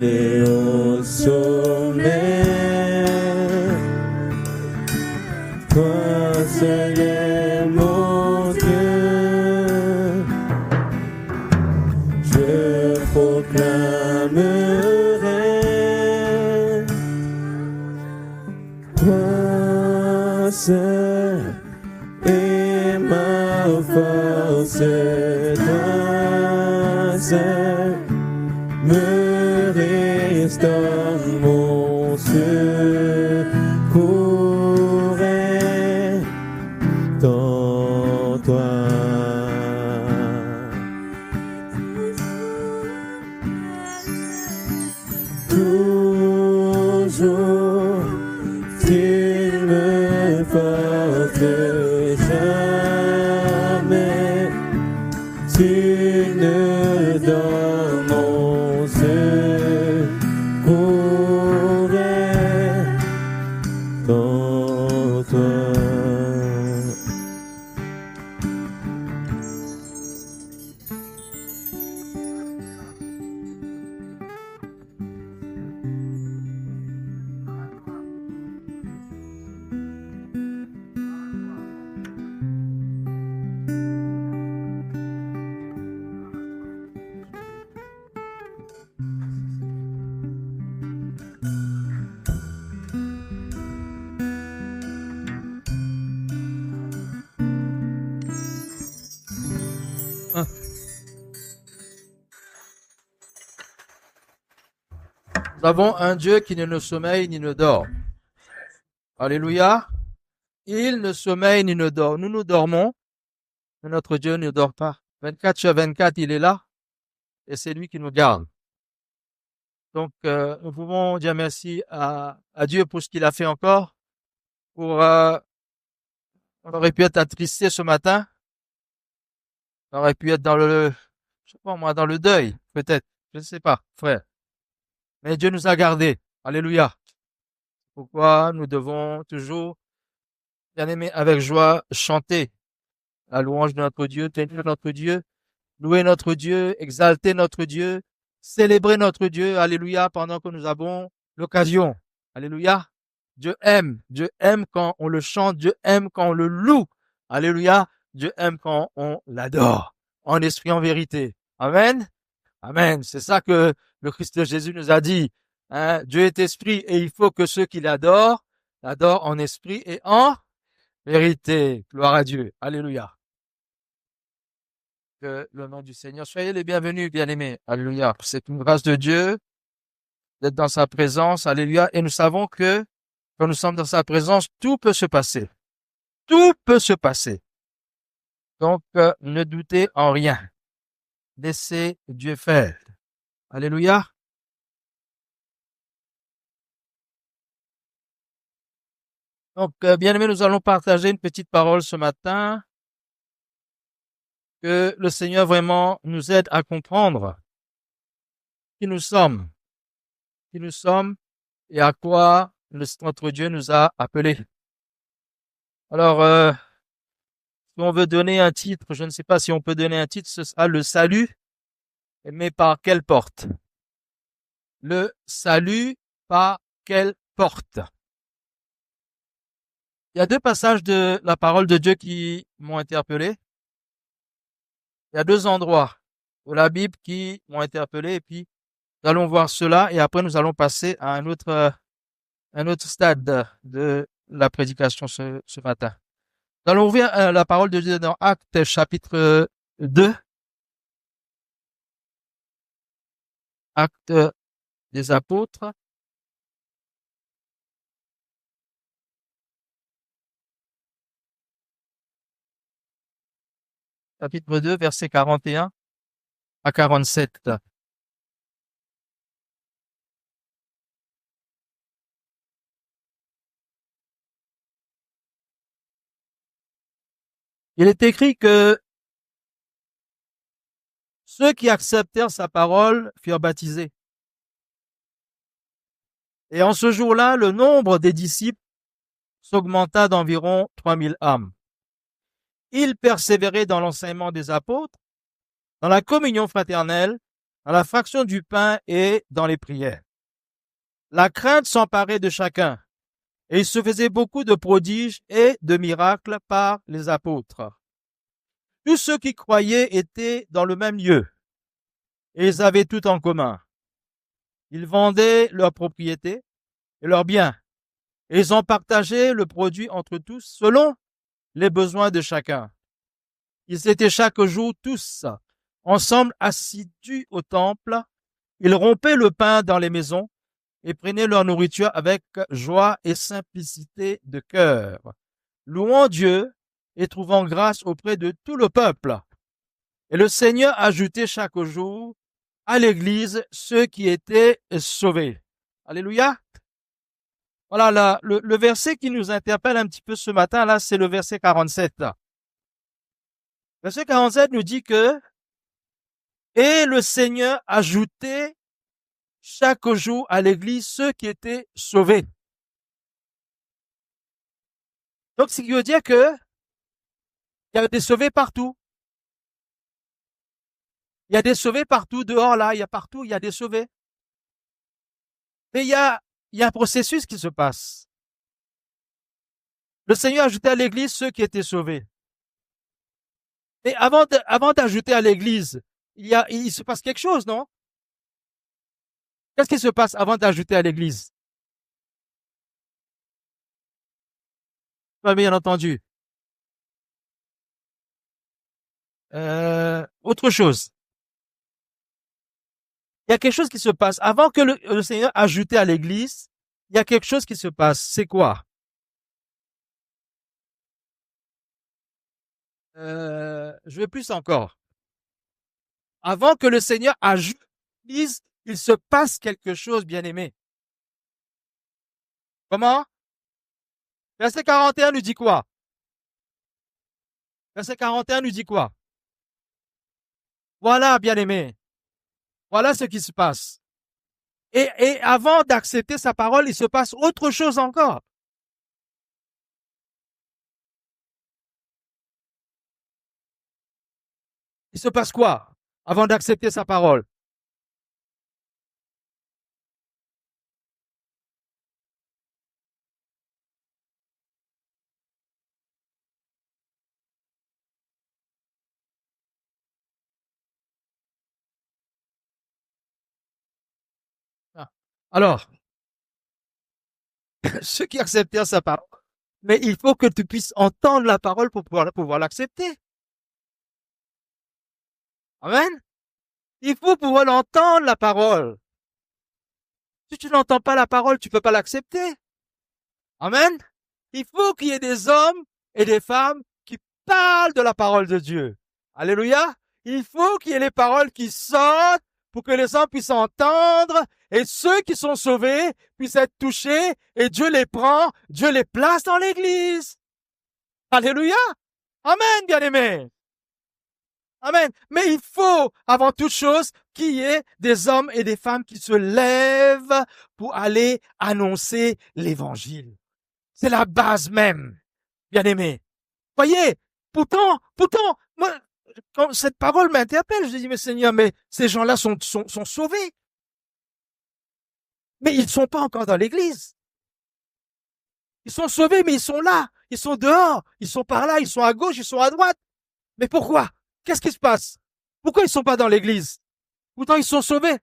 et au sommet, toi seul est mon Dieu, je proclamerai, toi seul est ma force, toi seul me restaure mon secours est en toi. Toujours tu me portes, jamais tu ne donnes mon secours est en toi. Nous avons un Dieu qui ne sommeille ni ne dort. Alléluia. Il ne sommeille ni ne dort. Nous dormons, mais notre Dieu ne dort pas. 24/24, il est là et c'est lui qui nous garde. Donc, nous pouvons dire merci à Dieu pour ce qu'il a fait encore. On aurait pu être attristé ce matin. On aurait pu être dans je sais pas moi, dans le deuil, peut-être. Je ne sais pas, frère. Mais Dieu nous a gardés. Alléluia. Pourquoi nous devons toujours, bien aimé, avec joie, chanter la louange de notre Dieu, bénir notre Dieu, louer notre Dieu, exalter notre Dieu, célébrer notre Dieu, alléluia, pendant que nous avons l'occasion. Alléluia. Dieu aime quand on le chante, Dieu aime quand on le loue. Alléluia. Dieu aime quand on l'adore, en esprit, en vérité. Amen. Amen. C'est ça que le Christ Jésus nous a dit. Hein? Dieu est esprit et il faut que ceux qui l'adorent en esprit et en vérité. Gloire à Dieu. Alléluia. Que le nom du Seigneur. Soyez les bienvenus, bien-aimés. Alléluia. C'est une grâce de Dieu d'être dans sa présence. Alléluia. Et nous savons que quand nous sommes dans sa présence, tout peut se passer. Tout peut se passer. Donc, ne doutez en rien. Laissez Dieu faire. Alléluia. Donc, bien-aimés, nous allons partager une petite parole ce matin. Que le Seigneur vraiment nous aide à comprendre qui nous sommes et à quoi notre Dieu nous a appelés. Alors, si on veut donner un titre, je ne sais pas si on peut donner un titre, ce sera le salut, mais par quelle porte? Le salut par quelle porte? Il y a deux passages de la parole de Dieu qui m'ont interpellé. Il y a deux endroits de la Bible qui m'ont interpellé et puis nous allons voir cela et après nous allons passer à un autre stade de la prédication ce matin. Nous allons ouvrir la parole de Dieu dans Actes chapitre 2. Actes des apôtres. Chapitre 2, versets 41 à 47. Il est écrit que ceux qui acceptèrent sa parole furent baptisés. Et en ce jour-là, le nombre des disciples s'augmenta d'environ 3000 âmes. Ils persévéraient dans l'enseignement des apôtres, dans la communion fraternelle, dans la fraction du pain et dans les prières. La crainte s'emparait de chacun, et il se faisait beaucoup de prodiges et de miracles par les apôtres. Tous ceux qui croyaient étaient dans le même lieu, et ils avaient tout en commun. Ils vendaient leurs propriétés et leurs biens, et ils en partageaient le produit entre tous selon les besoins de chacun. Ils étaient chaque jour tous ensemble assidus au temple. Ils rompaient le pain dans les maisons et prenaient leur nourriture avec joie et simplicité de cœur, louant Dieu et trouvant grâce auprès de tout le peuple. Et le Seigneur ajoutait chaque jour à l'Église ceux qui étaient sauvés. Alléluia. Voilà, là, le verset qui nous interpelle un petit peu ce matin, là, c'est le verset 47. Verset 47 nous dit que « Et le Seigneur ajoutait chaque jour à l'Église ceux qui étaient sauvés. » Donc, ce qui veut dire que il y a des sauvés partout. Il y a des sauvés partout, dehors là, il y a partout, il y a des sauvés. Mais il y a un processus qui se passe. Le Seigneur ajoutait à l'Église ceux qui étaient sauvés. Et avant d'ajouter à l'Église, il se passe quelque chose, non? Qu'est-ce qui se passe avant d'ajouter à l'Église? Pas bien entendu. Autre chose. Il y a quelque chose qui se passe. Avant que le Seigneur ajoute à l'Église, il y a quelque chose qui se passe. C'est quoi? Je vais plus encore. Avant que le Seigneur ajoute à l'Église, il se passe quelque chose, bien aimé. Comment? Verset 41 nous dit quoi? Verset 41 nous dit quoi? Voilà, bien aimé. Voilà ce qui se passe. Et avant d'accepter sa parole, il se passe autre chose encore. Il se passe quoi avant d'accepter sa parole? Ah. Alors, ceux qui acceptèrent sa parole, mais il faut que tu puisses entendre la parole pour pouvoir l'accepter. Amen. Il faut pouvoir l'entendre, la parole. Si tu n'entends pas la parole, tu peux pas l'accepter. Amen. Il faut qu'il y ait des hommes et des femmes qui parlent de la parole de Dieu. Alléluia. Il faut qu'il y ait les paroles qui sortent pour que les hommes puissent entendre et ceux qui sont sauvés puissent être touchés et Dieu les prend, Dieu les place dans l'église. Alléluia. Amen, bien-aimés. Amen. Mais il faut, avant toute chose, qu'il y ait des hommes et des femmes qui se lèvent pour aller annoncer l'évangile. C'est la base même, bien-aimés. Voyez, pourtant, moi, quand cette parole m'interpelle, je dis, mais Seigneur, mais ces gens-là sont sauvés. Mais ils ne sont pas encore dans l'église. Ils sont sauvés, mais ils sont là. Ils sont dehors. Ils sont par là. Ils sont à gauche. Ils sont à droite. Mais pourquoi? Qu'est-ce qui se passe? Pourquoi ils ne sont pas dans l'église? Pourtant, ils sont sauvés.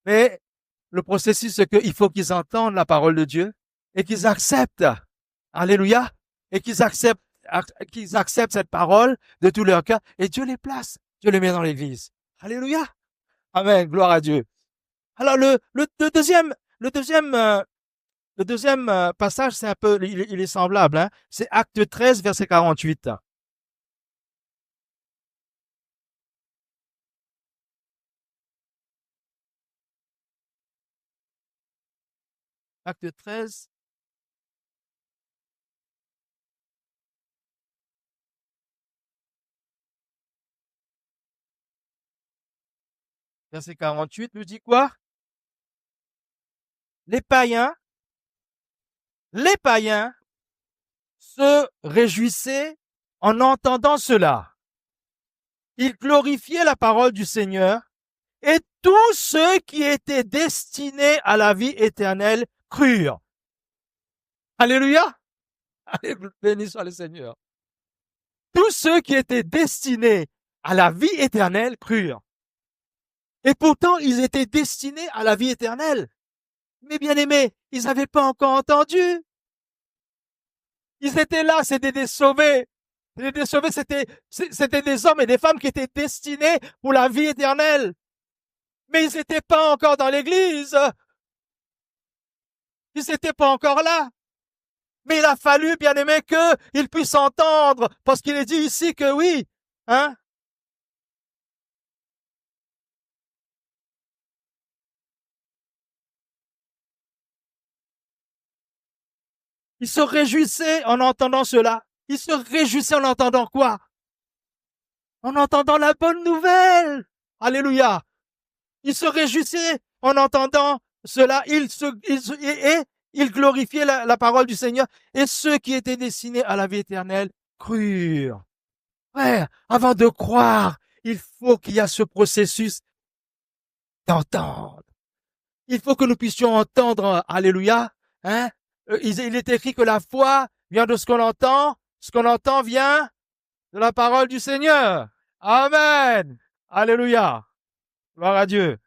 Mais le processus, c'est qu'il faut qu'ils entendent la parole de Dieu et qu'ils acceptent. Alléluia. Et qu'ils acceptent cette parole de tout leur cœur et Dieu les place. Dieu les met dans l'église. Alléluia. Amen. Gloire à Dieu. Alors, le deuxième passage, c'est un peu, il est semblable, hein. C'est Acte 13, verset 48. Acte 13, verset 48 nous dit quoi? Les païens se réjouissaient en entendant cela. Ils glorifiaient la parole du Seigneur et tous ceux qui étaient destinés à la vie éternelle crurent. Alléluia! Allez, béni soit le Seigneur. Tous ceux qui étaient destinés à la vie éternelle crurent. Et pourtant, ils étaient destinés à la vie éternelle. Mais bien aimés, ils n'avaient pas encore entendu. Ils étaient là, c'était des sauvés. Des sauvés, c'était des hommes et des femmes qui étaient destinés pour la vie éternelle. Mais ils n'étaient pas encore dans l'église. Ils n'étaient pas encore là. Mais il a fallu, bien aimé, qu'ils puissent entendre, parce qu'il est dit ici que oui, hein. Ils se réjouissaient en entendant cela. Ils se réjouissaient en entendant quoi? En entendant la bonne nouvelle. Alléluia. Ils se réjouissaient en entendant cela. Ils glorifiaient la parole du Seigneur. Et ceux qui étaient destinés à la vie éternelle crurent. Frère, avant de croire, il faut qu'il y ait ce processus d'entendre. Il faut que nous puissions entendre, alléluia, hein. Il est écrit que la foi vient de ce qu'on entend vient de la parole du Seigneur. Amen. Alléluia. Gloire à Dieu.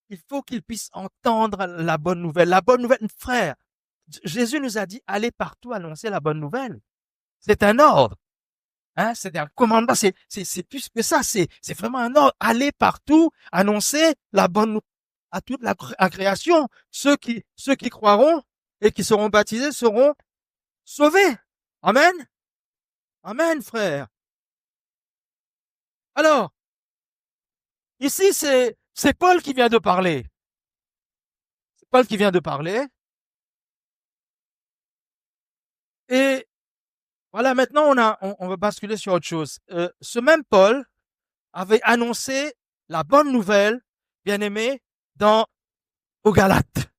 Il faut qu'ils puissent entendre la bonne nouvelle. La bonne nouvelle, frère, Jésus nous a dit, allez partout annoncer la bonne nouvelle. C'est un ordre. Hein, c'est un commandement, c'est plus que ça, c'est vraiment un ordre. Allez partout, annoncer la bonne nouvelle à toute la création. Ceux qui croiront et qui seront baptisés seront sauvés. Amen. Amen, frère. Alors, ici, c'est Paul qui vient de parler. C'est Paul qui vient de parler. Et voilà, maintenant, on va basculer sur autre chose. Ce même Paul avait annoncé la bonne nouvelle, bien aimé, aux Galates.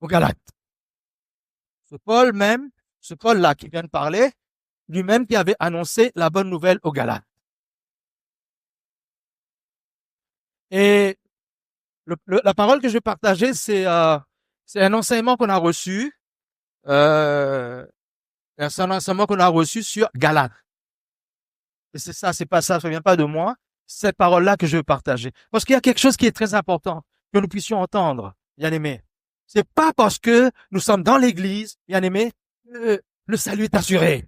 Aux Galates. Ce Paul-là qui vient de parler, lui-même qui avait annoncé la bonne nouvelle aux Galates. Et la parole que je vais partager, c'est un enseignement qu'on a reçu, c'est un enseignement qu'on a reçu sur Galates. Et c'est ça, c'est pas ça, ça vient pas de moi. Cette parole-là que je veux partager. Parce qu'il y a quelque chose qui est très important que nous puissions entendre, bien aimé. C'est pas parce que nous sommes dans l'église, bien aimé, que le salut est assuré.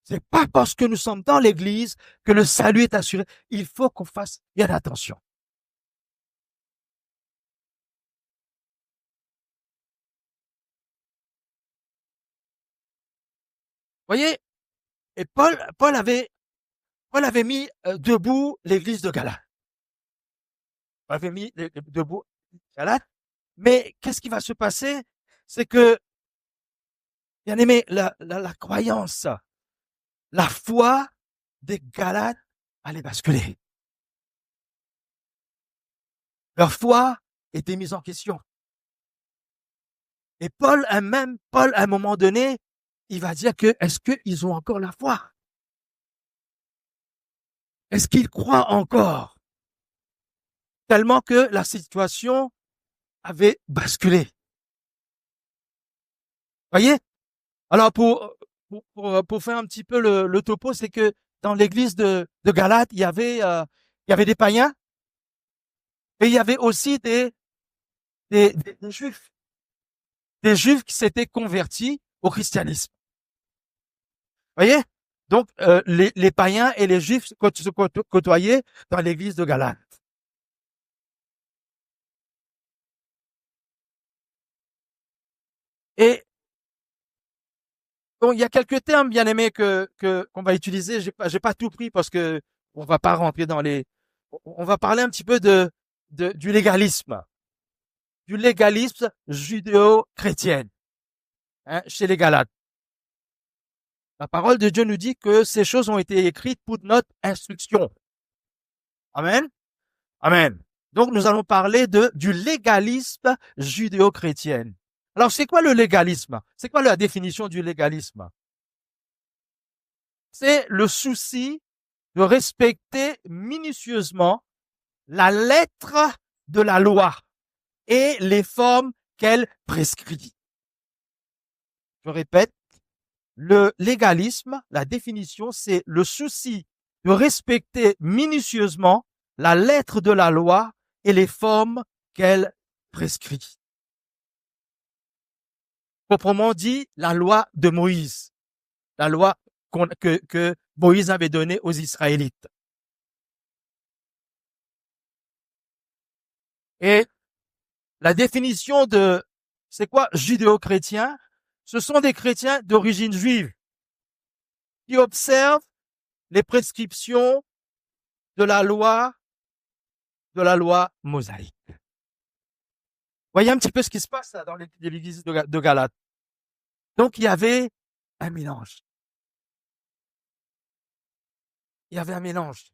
C'est pas parce que nous sommes dans l'église que le salut est assuré. Il faut qu'on fasse bien attention. Voyez, et Paul avait mis debout l'église de Galate. Paul avait mis debout Galate. Mais qu'est-ce qui va se passer? C'est que, bien aimé, la croyance, la foi des Galates allait basculer. Leur foi était mise en question. Et Paul, à un moment donné, il va dire que, est-ce qu'ils ont encore la foi? Est-ce qu'ils croient encore? Tellement que la situation avait basculé. Voyez? Alors, pour faire un petit peu le topo, c'est que dans l'église de Galate, il y avait des païens et il y avait aussi des juifs. Des juifs qui s'étaient convertis au christianisme. Voyez? Donc, les païens et les juifs se côtoyaient dans l'église de Galate. Et bon, il y a quelques termes bien aimés qu'on va utiliser. J'ai pas tout pris parce que on va pas rentrer dans on va parler un petit peu du légalisme judéo-chrétien, hein, chez les Galates. La parole de Dieu nous dit que ces choses ont été écrites pour notre instruction. Amen. Amen. Donc, nous allons parler du légalisme judéo-chrétien. Alors, c'est quoi le légalisme? C'est quoi la définition du légalisme? C'est le souci de respecter minutieusement la lettre de la loi et les formes qu'elle prescrit. Je répète, le légalisme, la définition, c'est le souci de respecter minutieusement la lettre de la loi et les formes qu'elle prescrit. Proprement dit, la loi de Moïse, la loi que Moïse avait donnée aux Israélites. Et la définition de, c'est quoi, judéo-chrétien? Ce sont des chrétiens d'origine juive qui observent les prescriptions de la loi mosaïque. Voyez un petit peu ce qui se passe là, dans l'église de Galate. Donc, il y avait un mélange. Il y avait un mélange.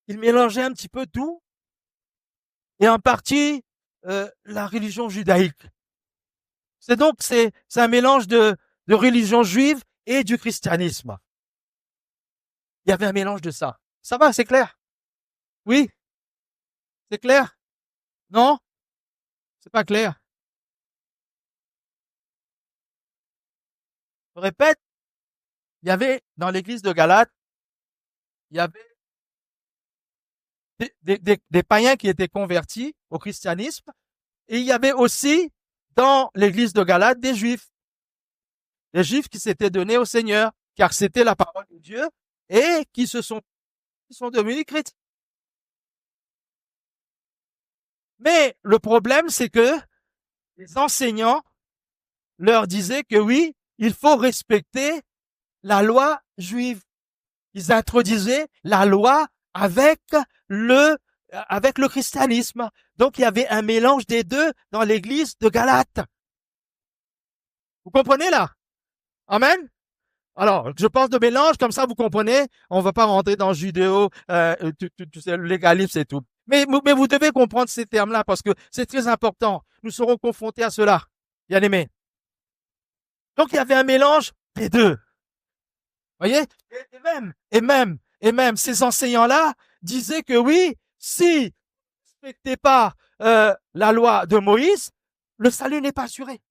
Il mélangeait un petit peu tout, et en partie la religion judaïque. C'est un mélange de religion juive et du christianisme. Il y avait un mélange de ça. Ça va, c'est clair? Oui? C'est clair? Non? C'est pas clair? Je répète, il y avait, dans l'église de Galate, il y avait des païens qui étaient convertis au christianisme, et il y avait aussi, dans l'église de Galate, des juifs qui s'étaient donnés au Seigneur, car c'était la parole de Dieu, et qui sont devenus chrétiens. Mais le problème, c'est que les enseignants leur disaient que oui, il faut respecter la loi juive. Ils introduisaient la loi avec le christianisme. Donc il y avait un mélange des deux dans l'église de Galate. Vous comprenez là? Amen? Alors, je pense de mélange, comme ça vous comprenez, on ne va pas rentrer dans judéo, le légalisme et tout. Mais vous devez comprendre ces termes-là parce que c'est très important. Nous serons confrontés à cela, bien aimés. Donc il y avait un mélange des deux. Voyez? Et même, ces enseignants-là disaient que oui, si vous ne respectez pas la loi de Moïse, le salut n'est pas assuré.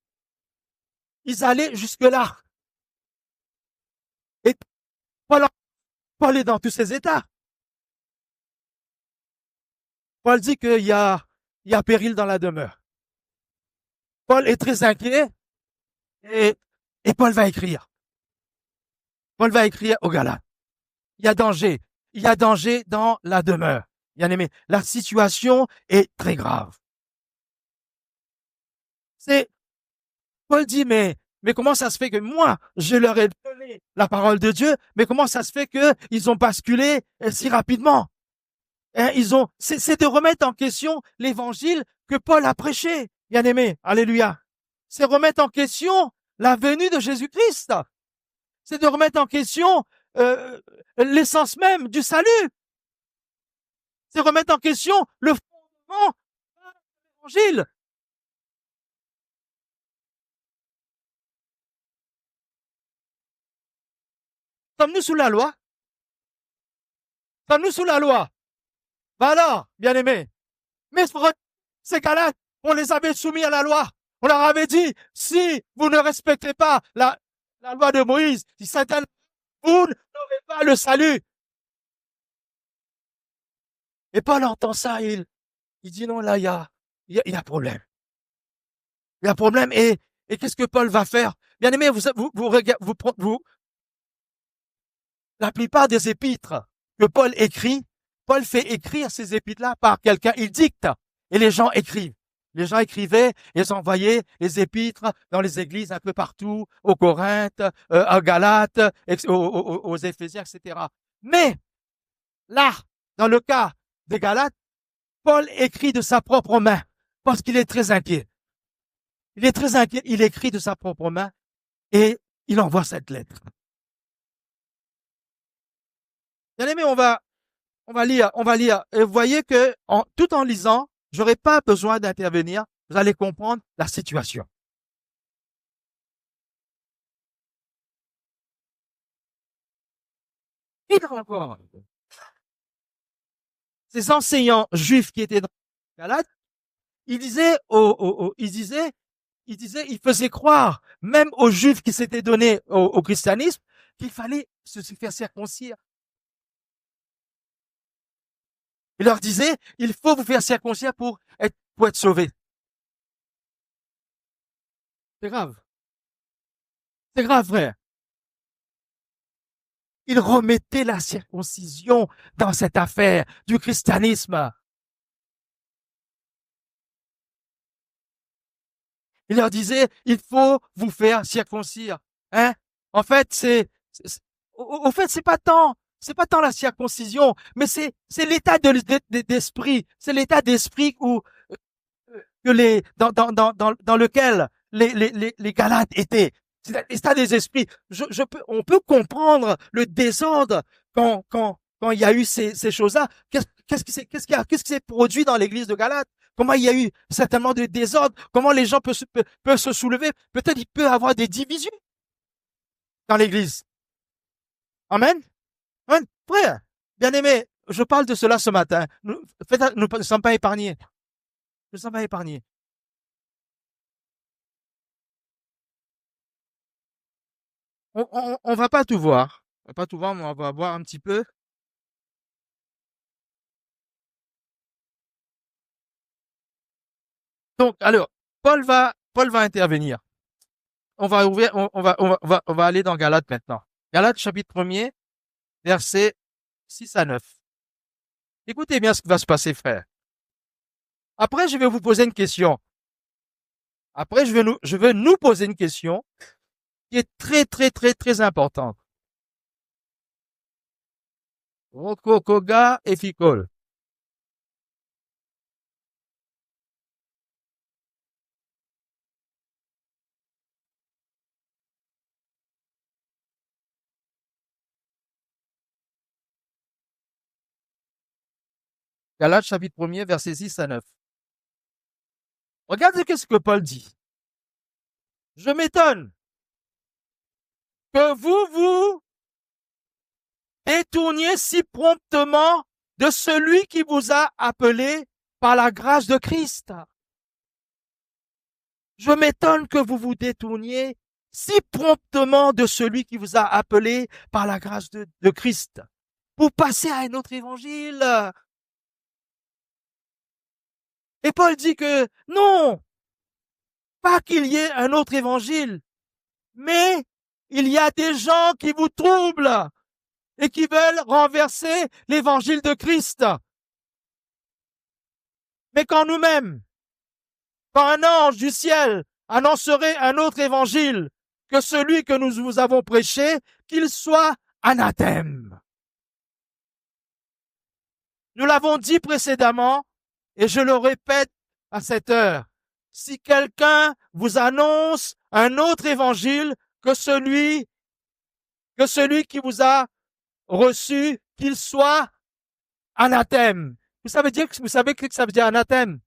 Ils allaient jusque-là. Et Paul est dans tous ces états. Paul dit qu'il y a péril dans la demeure. Paul est très inquiet et Paul va écrire. Paul va écrire aux Galates. Il y a danger dans la demeure. Bien aimé, la situation est très grave. Paul dit, mais comment ça se fait que moi, je leur ai donné la parole de Dieu, mais comment ça se fait qu'ils ont basculé si rapidement? C'est de remettre en question l'évangile que Paul a prêché, bien aimé. Alléluia. C'est remettre en question la venue de Jésus-Christ. C'est de remettre en question l'essence même du salut. C'est remettre en question le fondement de l'évangile. Sommes-nous sous la loi? Sommes-nous sous la loi? Ben alors, bien aimé. Mais ces Galates, on les avait soumis à la loi. On leur avait dit, si vous ne respectez pas la loi de Moïse, si Satan, vous n'aurez pas le salut. Et Paul entend ça, il dit non, là, il y a problème. Il y a problème. Et qu'est-ce que Paul va faire? Bien aimé, la plupart des épîtres que Paul écrit, Paul fait écrire ces épîtres-là par quelqu'un, il dicte, et les gens écrivent. Les gens écrivaient, ils envoyaient les épîtres dans les églises un peu partout, aux Corinthe, à Galates, aux Éphésiens, etc. Mais, là, dans le cas des Galates, Paul écrit de sa propre main, parce qu'il est très inquiet. Il est très inquiet, il écrit de sa propre main, et il envoie cette lettre. Bien aimé, on va lire. Et vous voyez que, tout en lisant, j'aurais pas besoin d'intervenir. Vous allez comprendre la situation. Et encore, ces enseignants juifs qui étaient dans Galate, ils disaient ils faisaient croire, même aux juifs qui s'étaient donnés au christianisme, qu'il fallait se faire circoncire. Il leur disait, il faut vous faire circoncire pour être sauvé. C'est grave. C'est grave, frère. Il remettait la circoncision dans cette affaire du christianisme. Il leur disait, il faut vous faire circoncire. Hein? En fait, au fait, c'est pas tant la circoncision, mais c'est l'état d'esprit. C'est l'état d'esprit où, dans lequel les Galates étaient. C'est l'état des esprits. On peut comprendre le désordre quand il y a eu ces choses-là. Qu'est-ce qui s'est produit dans l'église de Galate? Comment il y a eu certainement de désordre? Comment les gens peuvent se soulever? Peut-être il peut y avoir des divisions dans l'église. Amen. Amen. Frère, bien aimé, je parle de cela ce matin. Nous ne sommes pas épargnés. Nous ne sommes pas épargnés. On va pas tout voir. On va pas tout voir, mais on va voir un petit peu. Donc, alors, Paul va intervenir. On va ouvrir, on va aller dans Galates maintenant. Galates chapitre 1er, versets 6 à 9. Écoutez bien ce qui va se passer, frère. Après, je vais vous poser une question. Après, je vais nous poser une question qui est très, très, très, très importante. Rokokoga et Ficol. Galates chapitre 1er, versets 6 à 9. Regardez ce que Paul dit. Je m'étonne que vous détourniez si promptement de celui qui vous a appelé par la grâce de Christ. Je m'étonne que vous détourniez si promptement de celui qui vous a appelé par la grâce de Christ pour passer à un autre évangile. Et Paul dit que non, pas qu'il y ait un autre évangile, mais il y a des gens qui vous troublent et qui veulent renverser l'évangile de Christ. Mais quand nous-mêmes, quand un ange du ciel annoncerait un autre évangile que celui que nous vous avons prêché, qu'il soit anathème. Nous l'avons dit précédemment, et je le répète à cette heure. Si quelqu'un vous annonce un autre évangile que celui qui vous a reçu, qu'il soit anathème. Vous savez que ça veut dire anathème?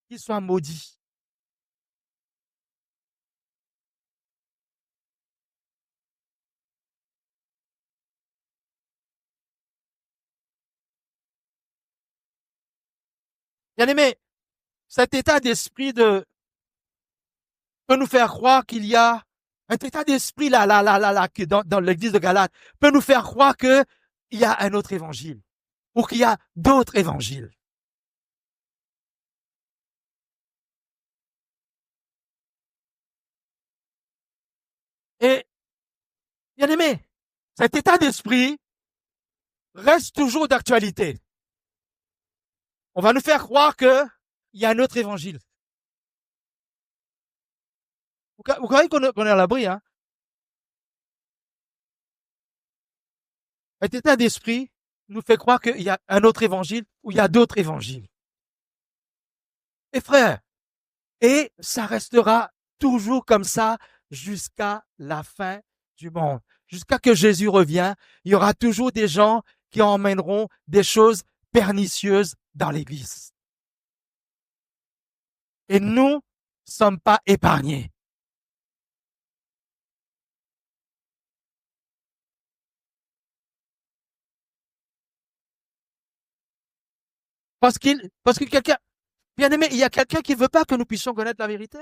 Qu'il soit maudit. Bien aimé, cet état d'esprit peut nous faire croire qu'il y a un état d'esprit là, dans l'église de Galate, peut nous faire croire qu'il y a un autre évangile, ou qu'il y a d'autres évangiles. Et, bien aimé, cet état d'esprit reste toujours d'actualité. On va nous faire croire qu'il y a un autre évangile. Vous croyez qu'on est à l'abri, hein? Cet état d'esprit nous fait croire qu'il y a un autre évangile ou il y a d'autres évangiles. Et frère, et ça restera toujours comme ça jusqu'à la fin du monde. Jusqu'à que Jésus revienne, il y aura toujours des gens qui emmèneront des choses pernicieuses dans l'Église. Et nous ne sommes pas épargnés. Parce que quelqu'un, bien aimé, il y a quelqu'un qui ne veut pas que nous puissions connaître la vérité.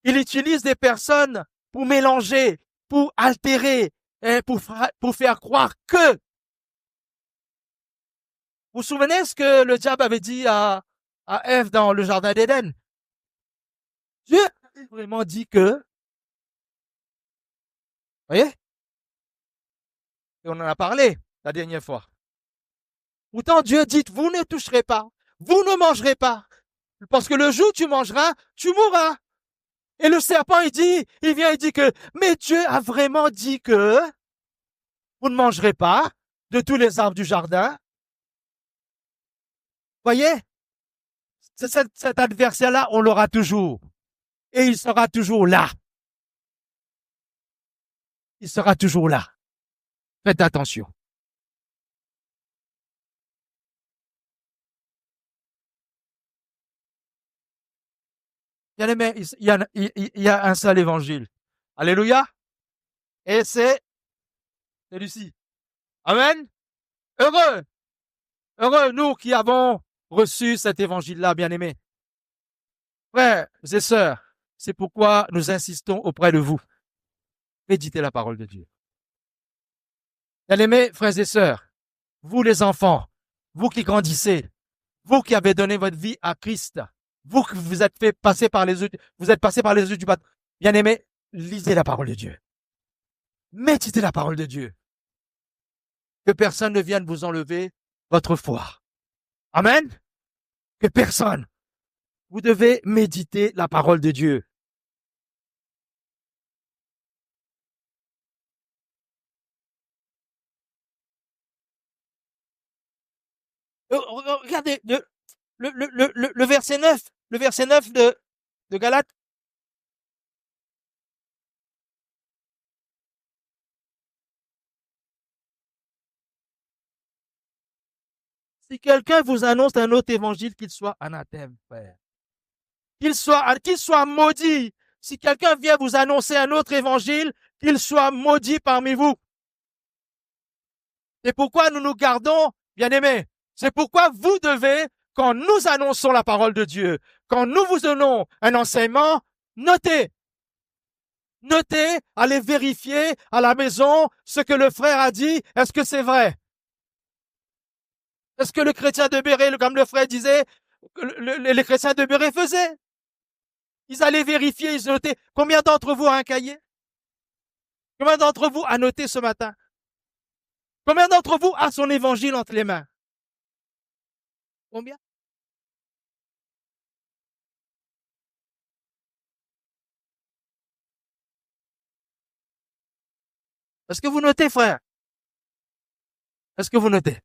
Il utilise des personnes pour mélanger, pour altérer, et pour faire croire que. Vous vous souvenez ce que le diable avait dit à Ève dans le jardin d'Éden? Dieu a vraiment dit que, voyez, et on en a parlé la dernière fois. Pourtant, Dieu dit, vous ne toucherez pas, vous ne mangerez pas, parce que le jour où tu mangeras, tu mourras. Et le serpent, il vient et dit que, mais Dieu a vraiment dit que vous ne mangerez pas de tous les arbres du jardin. Voyez, cet adversaire-là, on l'aura toujours. Et il sera toujours là. Il sera toujours là. Faites attention. Bien aimé, il y a un seul évangile. Alléluia. Et c'est celui-ci. Amen. Heureux. Heureux, nous qui avons reçu cet évangile-là, bien aimé. Frères et sœurs, c'est pourquoi nous insistons auprès de vous. Méditez la parole de Dieu. Bien aimés, frères et sœurs, vous les enfants, vous qui grandissez, vous qui avez donné votre vie à Christ, vous qui vous êtes fait passer par les yeux, vous êtes passé par les yeux du baptême. Bien aimés, lisez la parole de Dieu. Méditez la parole de Dieu. Que personne ne vienne vous enlever votre foi. Amen. Que personne. Vous devez méditer la parole de Dieu. Regardez le verset 9, le verset 9 de Galates. Si quelqu'un vous annonce un autre évangile, qu'il soit anathème, frère. Qu'il soit maudit. Si quelqu'un vient vous annoncer un autre évangile, qu'il soit maudit parmi vous. C'est pourquoi nous nous gardons, bien aimés. C'est pourquoi vous devez, quand nous annonçons la parole de Dieu, quand nous vous donnons un enseignement, notez. Notez, allez vérifier à la maison ce que le frère a dit. Est-ce que c'est vrai? Est-ce que le chrétien de Béret, comme le frère disait, les chrétiens de Béret faisaient? Ils allaient vérifier, ils notaient. Combien d'entre vous a un cahier? Combien d'entre vous a noté ce matin? Combien d'entre vous a son évangile entre les mains? Combien? Est-ce que vous notez, frère? Est-ce que vous notez?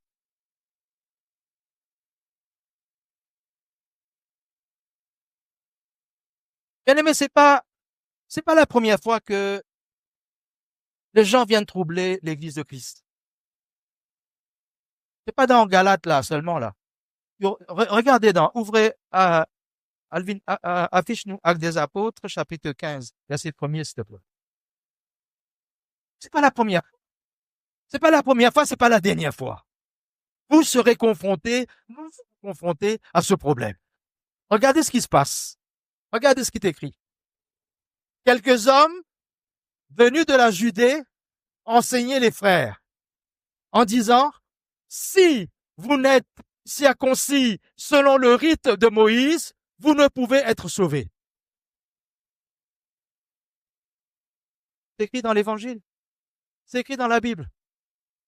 Bien aimé, c'est pas la première fois que les gens viennent troubler l'église de Christ. C'est pas dans Galates, là, seulement, là. Regardez ouvrez, Alvin, affiche-nous Actes des Apôtres, chapitre 15, verset 1er, s'il te plaît. C'est pas la première. C'est pas la première fois, c'est pas la dernière fois. Vous serez confrontés à ce problème. Regardez ce qui se passe. Regardez ce qui est écrit. Quelques hommes venus de la Judée enseignaient les frères en disant, si vous n'êtes circoncis selon le rite de Moïse, vous ne pouvez être sauvés. C'est écrit dans l'évangile. C'est écrit dans la Bible.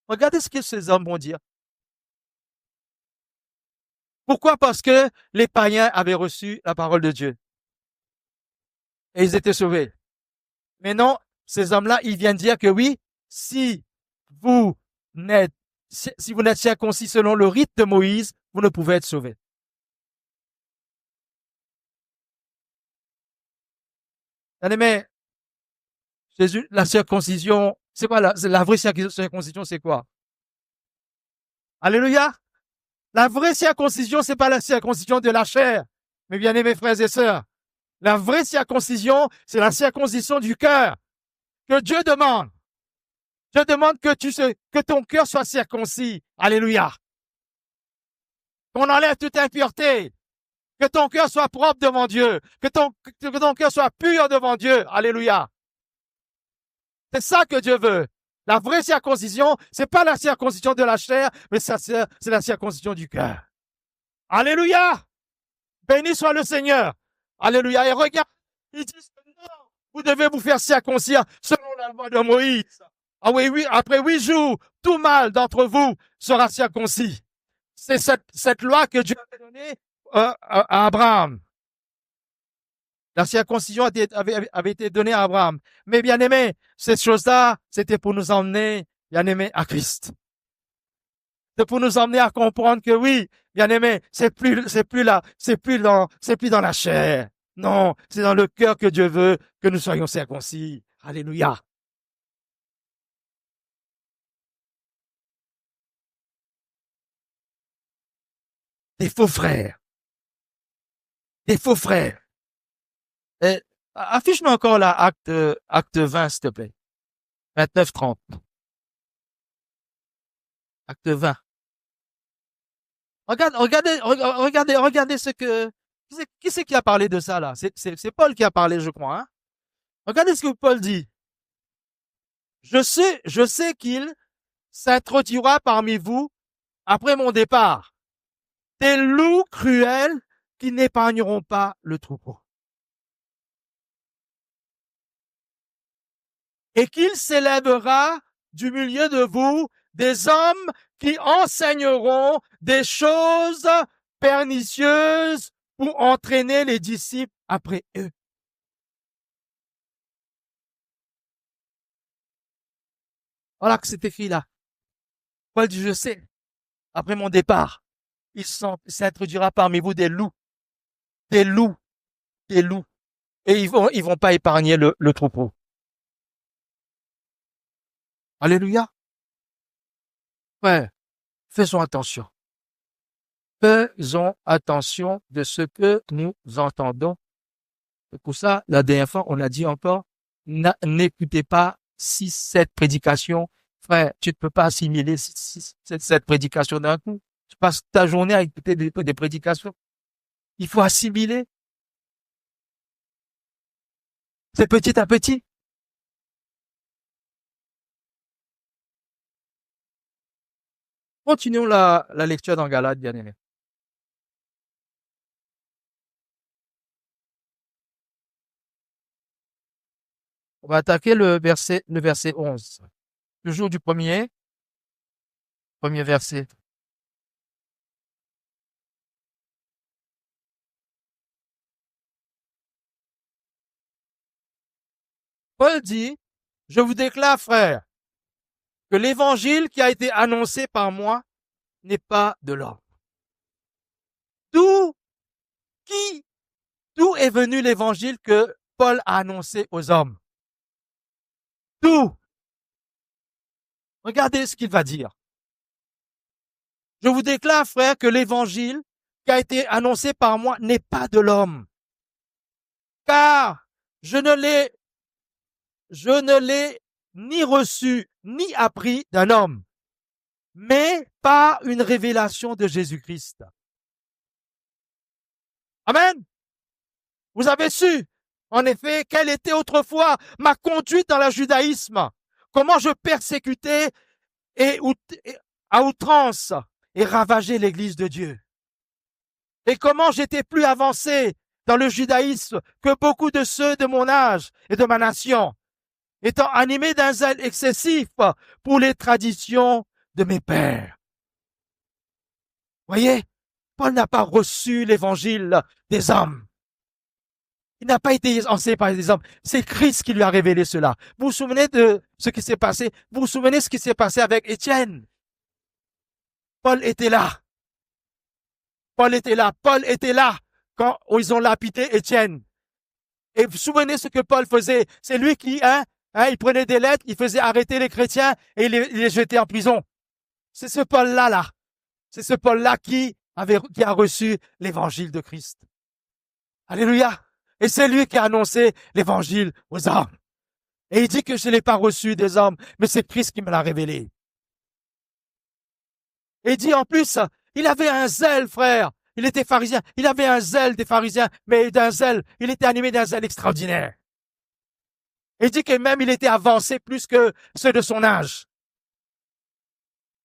Regardez ce que ces hommes vont dire. Pourquoi? Parce que les païens avaient reçu la parole de Dieu. Et ils étaient sauvés. Mais non, ces hommes-là, ils viennent dire que oui, si vous n'êtes circoncis selon le rite de Moïse, vous ne pouvez être sauvés. Bien-aimé, Jésus, la circoncision, c'est quoi la vraie circoncision, c'est quoi? Alléluia. La vraie circoncision, c'est pas la circoncision de la chair. Mes bien-aimés frères et sœurs, la vraie circoncision, c'est la circoncision du cœur que Dieu demande. Dieu demande que ton cœur soit circoncis. Alléluia. Qu'on enlève toute impureté. Que ton cœur soit propre devant Dieu. Que ton cœur soit pur devant Dieu. Alléluia. C'est ça que Dieu veut. La vraie circoncision, c'est pas la circoncision de la chair, mais c'est la circoncision du cœur. Alléluia. Béni soit le Seigneur. Alléluia. Et regarde, ils disent que non, vous devez vous faire circoncire selon la loi de Moïse. Ah oui, oui, après 8 jours, tout mâle d'entre vous sera circoncis. C'est cette loi que Dieu avait donnée à Abraham. La circoncision avait été donnée à Abraham. Mais bien aimé, cette chose-là, c'était pour nous emmener, bien aimé, à Christ. C'est pour nous emmener à comprendre que oui, bien aimé, c'est plus dans la chair. Non, c'est dans le cœur que Dieu veut que nous soyons circoncis. Alléluia. Des faux frères. Des faux frères. Et, affiche-moi encore là, acte 20, s'il te plaît. 29-30. Acte 20. Regardez qui c'est qui a parlé de ça, là? C'est Paul qui a parlé, je crois, hein? Regardez ce que Paul dit. Je sais qu'il s'introduira parmi vous après mon départ. Des loups cruels qui n'épargneront pas le troupeau. Et qu'il s'élèvera du milieu de vous des hommes qui enseigneront des choses pernicieuses pour entraîner les disciples après eux. Voilà que c'est écrit là. Paul dit, je sais, après mon départ, il s'introduira parmi vous des loups, des loups, des loups. Et ils vont pas épargner le troupeau. Alléluia. Ouais, faisons attention. Faisons attention de ce que nous entendons. C'est pour ça, la dernière fois, on a dit encore, n'écoutez pas cette prédication. Frère, tu ne peux pas assimiler cette prédication d'un coup. Tu passes ta journée à écouter des prédications. Il faut assimiler. C'est petit à petit. Continuons la lecture dans Galates, bien aimé. On va attaquer le verset 11. Toujours du premier verset. Paul dit, je vous déclare, frère, que l'évangile qui a été annoncé par moi n'est pas de l'homme. D'où est venu l'évangile que Paul a annoncé aux hommes? D'où? Regardez ce qu'il va dire. Je vous déclare, frère, que l'évangile qui a été annoncé par moi n'est pas de l'homme. Car je ne l'ai ni reçu ni appris d'un homme, mais par une révélation de Jésus-Christ. Amen. Vous avez su, en effet, quelle était autrefois ma conduite dans le judaïsme, comment je persécutais à outrance et ravageais l'église de Dieu. Et comment j'étais plus avancé dans le judaïsme que beaucoup de ceux de mon âge et de ma nation, étant animé d'un zèle excessif pour les traditions de mes pères. Voyez, Paul n'a pas reçu l'évangile des hommes. Il n'a pas été enseigné par les hommes. C'est Christ qui lui a révélé cela. Vous vous souvenez de ce qui s'est passé? Vous vous souvenez de ce qui s'est passé avec Étienne? Paul était là. Paul était là quand ils ont lapidé Étienne. Et vous vous souvenez ce que Paul faisait? C'est lui qui, il prenait des lettres, il faisait arrêter les chrétiens et il les jetait en prison. C'est ce Paul-là, là. C'est ce Paul-là qui a reçu l'évangile de Christ. Alléluia. Et c'est lui qui a annoncé l'évangile aux hommes. Et il dit que je ne l'ai pas reçu des hommes, mais c'est Christ qui me l'a révélé. Et il dit en plus, il avait un zèle, frère. Il était pharisien. Il avait un zèle des pharisiens, mais il était animé d'un zèle extraordinaire. Et il dit que même il était avancé plus que ceux de son âge.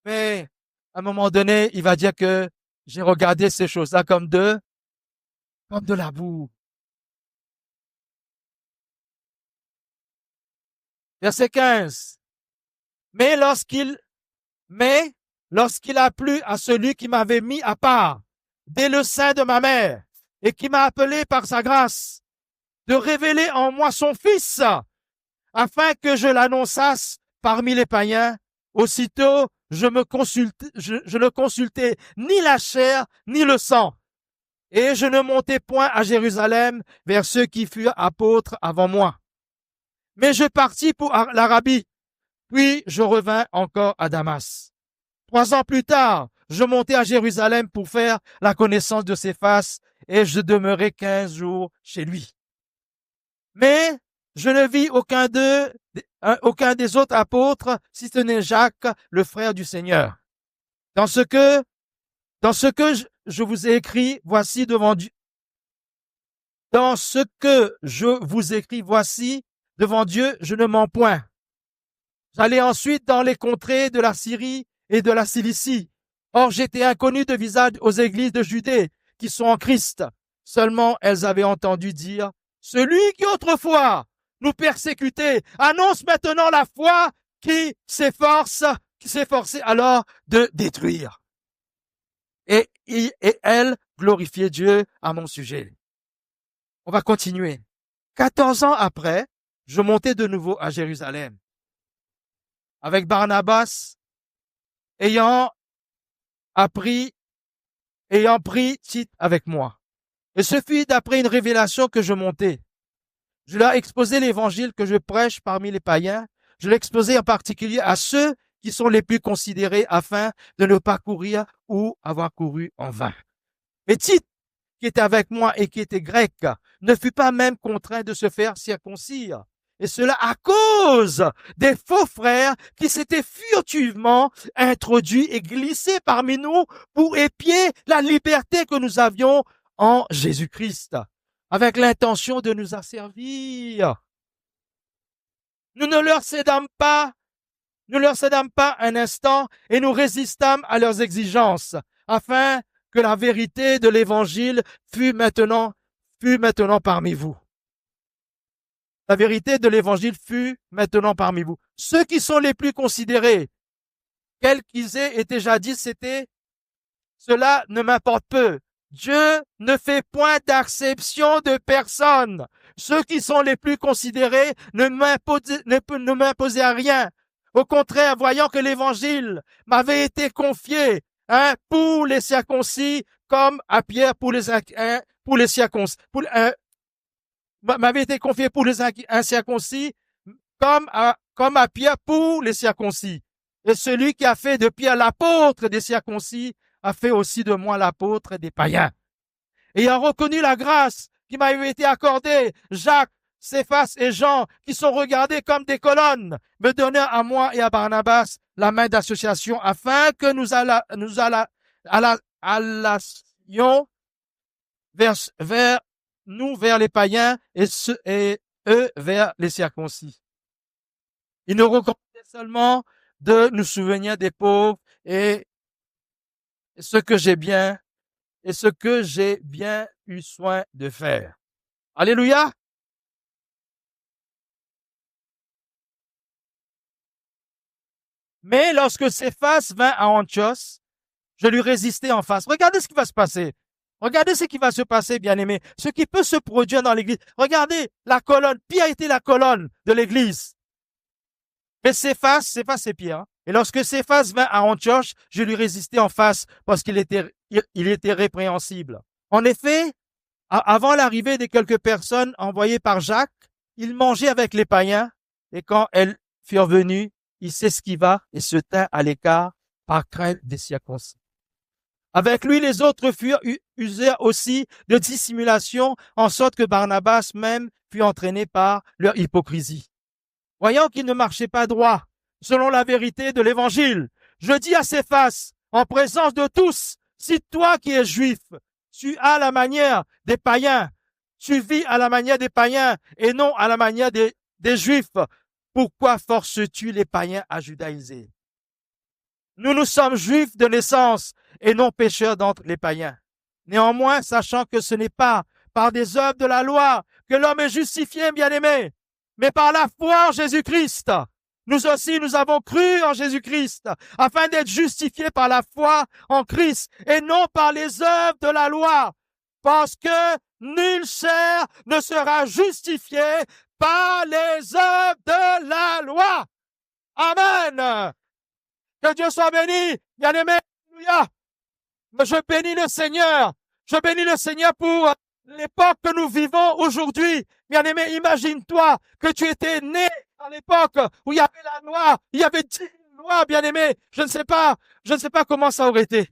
Mais à un moment donné, il va dire que j'ai regardé ces choses-là comme de la boue. Verset 15. Mais lorsqu'il a plu à celui qui m'avait mis à part dès le sein de ma mère et qui m'a appelé par sa grâce de révéler en moi son Fils afin que je l'annonçasse parmi les païens, aussitôt je ne consultais ni la chair ni le sang, et je ne montais point à Jérusalem vers ceux qui furent apôtres avant moi. Mais je partis pour l'Arabie, puis je revins encore à Damas. 3 ans plus tard, je montai à Jérusalem pour faire la connaissance de Céphas, et je demeurai 15 jours chez lui. Mais je ne vis aucun des autres apôtres, si ce n'est Jacques, le frère du Seigneur. Dans ce que je vous ai écrit, voici devant Dieu. Dans ce que je vous écris, voici devant Dieu, je ne mens point. J'allais ensuite dans les contrées de la Syrie et de la Cilicie. Or, j'étais inconnu de visage aux églises de Judée qui sont en Christ. Seulement, elles avaient entendu dire, celui qui autrefois nous persécutait annonce maintenant la foi qui s'efforçait alors de détruire. Et elle glorifiait Dieu à mon sujet. On va continuer. 14 ans après, je montais de nouveau à Jérusalem avec Barnabas, ayant pris Tite avec moi. Et ce fut d'après une révélation que je montai. Je leur ai exposé l'évangile que je prêche parmi les païens. Je l'ai exposé en particulier à ceux qui sont les plus considérés afin de ne pas courir ou avoir couru en vain. Mais Tite, qui était avec moi et qui était grec, ne fut pas même contraint de se faire circoncire. Et cela à cause des faux frères qui s'étaient furtivement introduits et glissés parmi nous pour épier la liberté que nous avions en Jésus-Christ, avec l'intention de nous asservir. Nous ne leur cédâmes pas un instant et nous résistâmes à leurs exigences, afin que la vérité de l'évangile fût maintenant parmi vous. La vérité de l'évangile fut maintenant parmi vous. Ceux qui sont les plus considérés, quels qu'ils aient été jadis, cela ne m'importe peu. Dieu ne fait point d'acception de personne. Ceux qui sont les plus considérés ne m'imposaient à rien. Au contraire, voyant que l'évangile m'avait été confié, pour les circoncis, comme à Pierre pour les circoncis, m'avait été confié pour les incirconcis, comme à Pierre pour les circoncis. Et celui qui a fait de Pierre l'apôtre des circoncis a fait aussi de moi l'apôtre des païens. Ayant reconnu la grâce qui m'avait été accordée, Jacques, Céphas et Jean, qui sont regardés comme des colonnes, me donnèrent à moi et à Barnabas la main d'association afin que nous allassions vers les païens et eux vers les circoncis. Il nous recommandait seulement de nous souvenir des pauvres et ce que j'ai bien eu soin de faire. Alléluia. Mais lorsque Céphas vint à Antioche, je lui résistai en face. Regardez ce qui va se passer. Regardez ce qui va se passer, bien-aimés. Ce qui peut se produire dans l'église. Regardez la colonne. Pierre était la colonne de l'église. Mais Céphas c'est Pierre. Et lorsque Céphas vint à Antioche, je lui résistai en face parce qu'il était répréhensible. En effet, Avant l'arrivée de quelques personnes envoyées par Jacques, il mangeait avec les païens, et quand elles furent venues, il s'esquiva et se tint à l'écart par crainte des circoncis. Avec lui, les autres usèrent aussi de dissimulation, en sorte que Barnabas même fut entraîné par leur hypocrisie. Voyant qu'il ne marchait pas droit, selon la vérité de l'évangile, je dis à Céphas, en présence de tous, si toi qui es juif, tu as la manière des païens, tu vis à la manière des païens et non à la manière des juifs, pourquoi forces-tu les païens à judaïser? Nous sommes juifs de naissance et non pécheurs d'entre les païens. Néanmoins, sachant que ce n'est pas par des œuvres de la loi que l'homme est justifié, bien-aimé, mais par la foi en Jésus-Christ. Nous aussi, nous avons cru en Jésus-Christ, afin d'être justifiés par la foi en Christ, et non par les œuvres de la loi, parce que nul chair ne sera justifié par les œuvres de la loi. Amen. Que Dieu soit béni, bien-aimé. Alléluia. Je bénis le Seigneur. Je bénis le Seigneur pour l'époque que nous vivons aujourd'hui. Bien-aimé, imagine-toi que tu étais né à l'époque où il y avait la loi, il y avait 10 lois, bien-aimé. Je ne sais pas comment ça aurait été.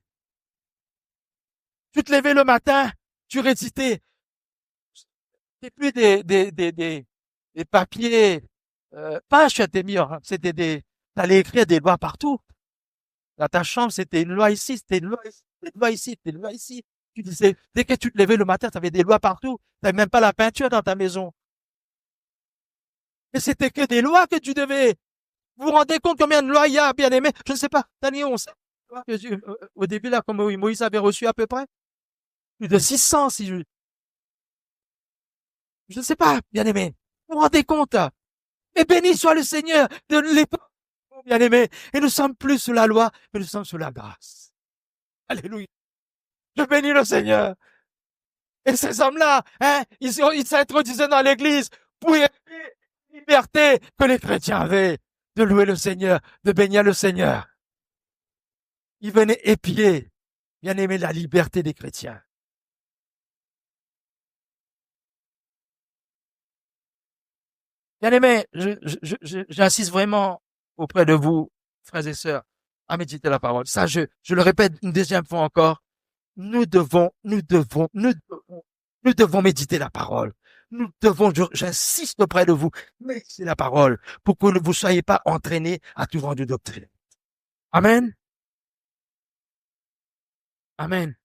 Tu te levais le matin, tu récitais. C'était plus des papiers, pas chez tes murs, c'était t'allais écrire des lois partout. Dans ta chambre, c'était une loi ici, c'était une loi ici, c'était une loi ici, c'était une loi ici. Tu disais, dès que tu te levais le matin, tu avais des lois partout. Tu n'avais même pas la peinture dans ta maison. Et c'était que des lois que tu devais. Vous vous rendez compte combien de lois il y a, bien aimé? Je ne sais pas. Daniel, on sait. Au début, là, comme Moïse avait reçu à peu près. Plus de 600, si je ne sais pas, bien aimé. Vous vous rendez compte? Et béni soit le Seigneur de l'époque, bien aimé. Et nous sommes plus sous la loi, mais nous sommes sous la grâce. Alléluia. Je bénis le Seigneur. Et ces hommes-là, ils s'introduisaient dans l'église pour la liberté que les chrétiens avaient de louer le Seigneur, de bénir le Seigneur. Ils venaient épier, bien aimé, la liberté des chrétiens. Bien aimé, j'insiste vraiment auprès de vous, frères et sœurs, à méditer la parole. Ça, je le répète une deuxième fois encore. Nous devons méditer la parole. Nous devons, j'insiste auprès de vous, méditer la parole pour que vous ne soyez pas entraînés à tout vent de doctrine. Amen. Amen.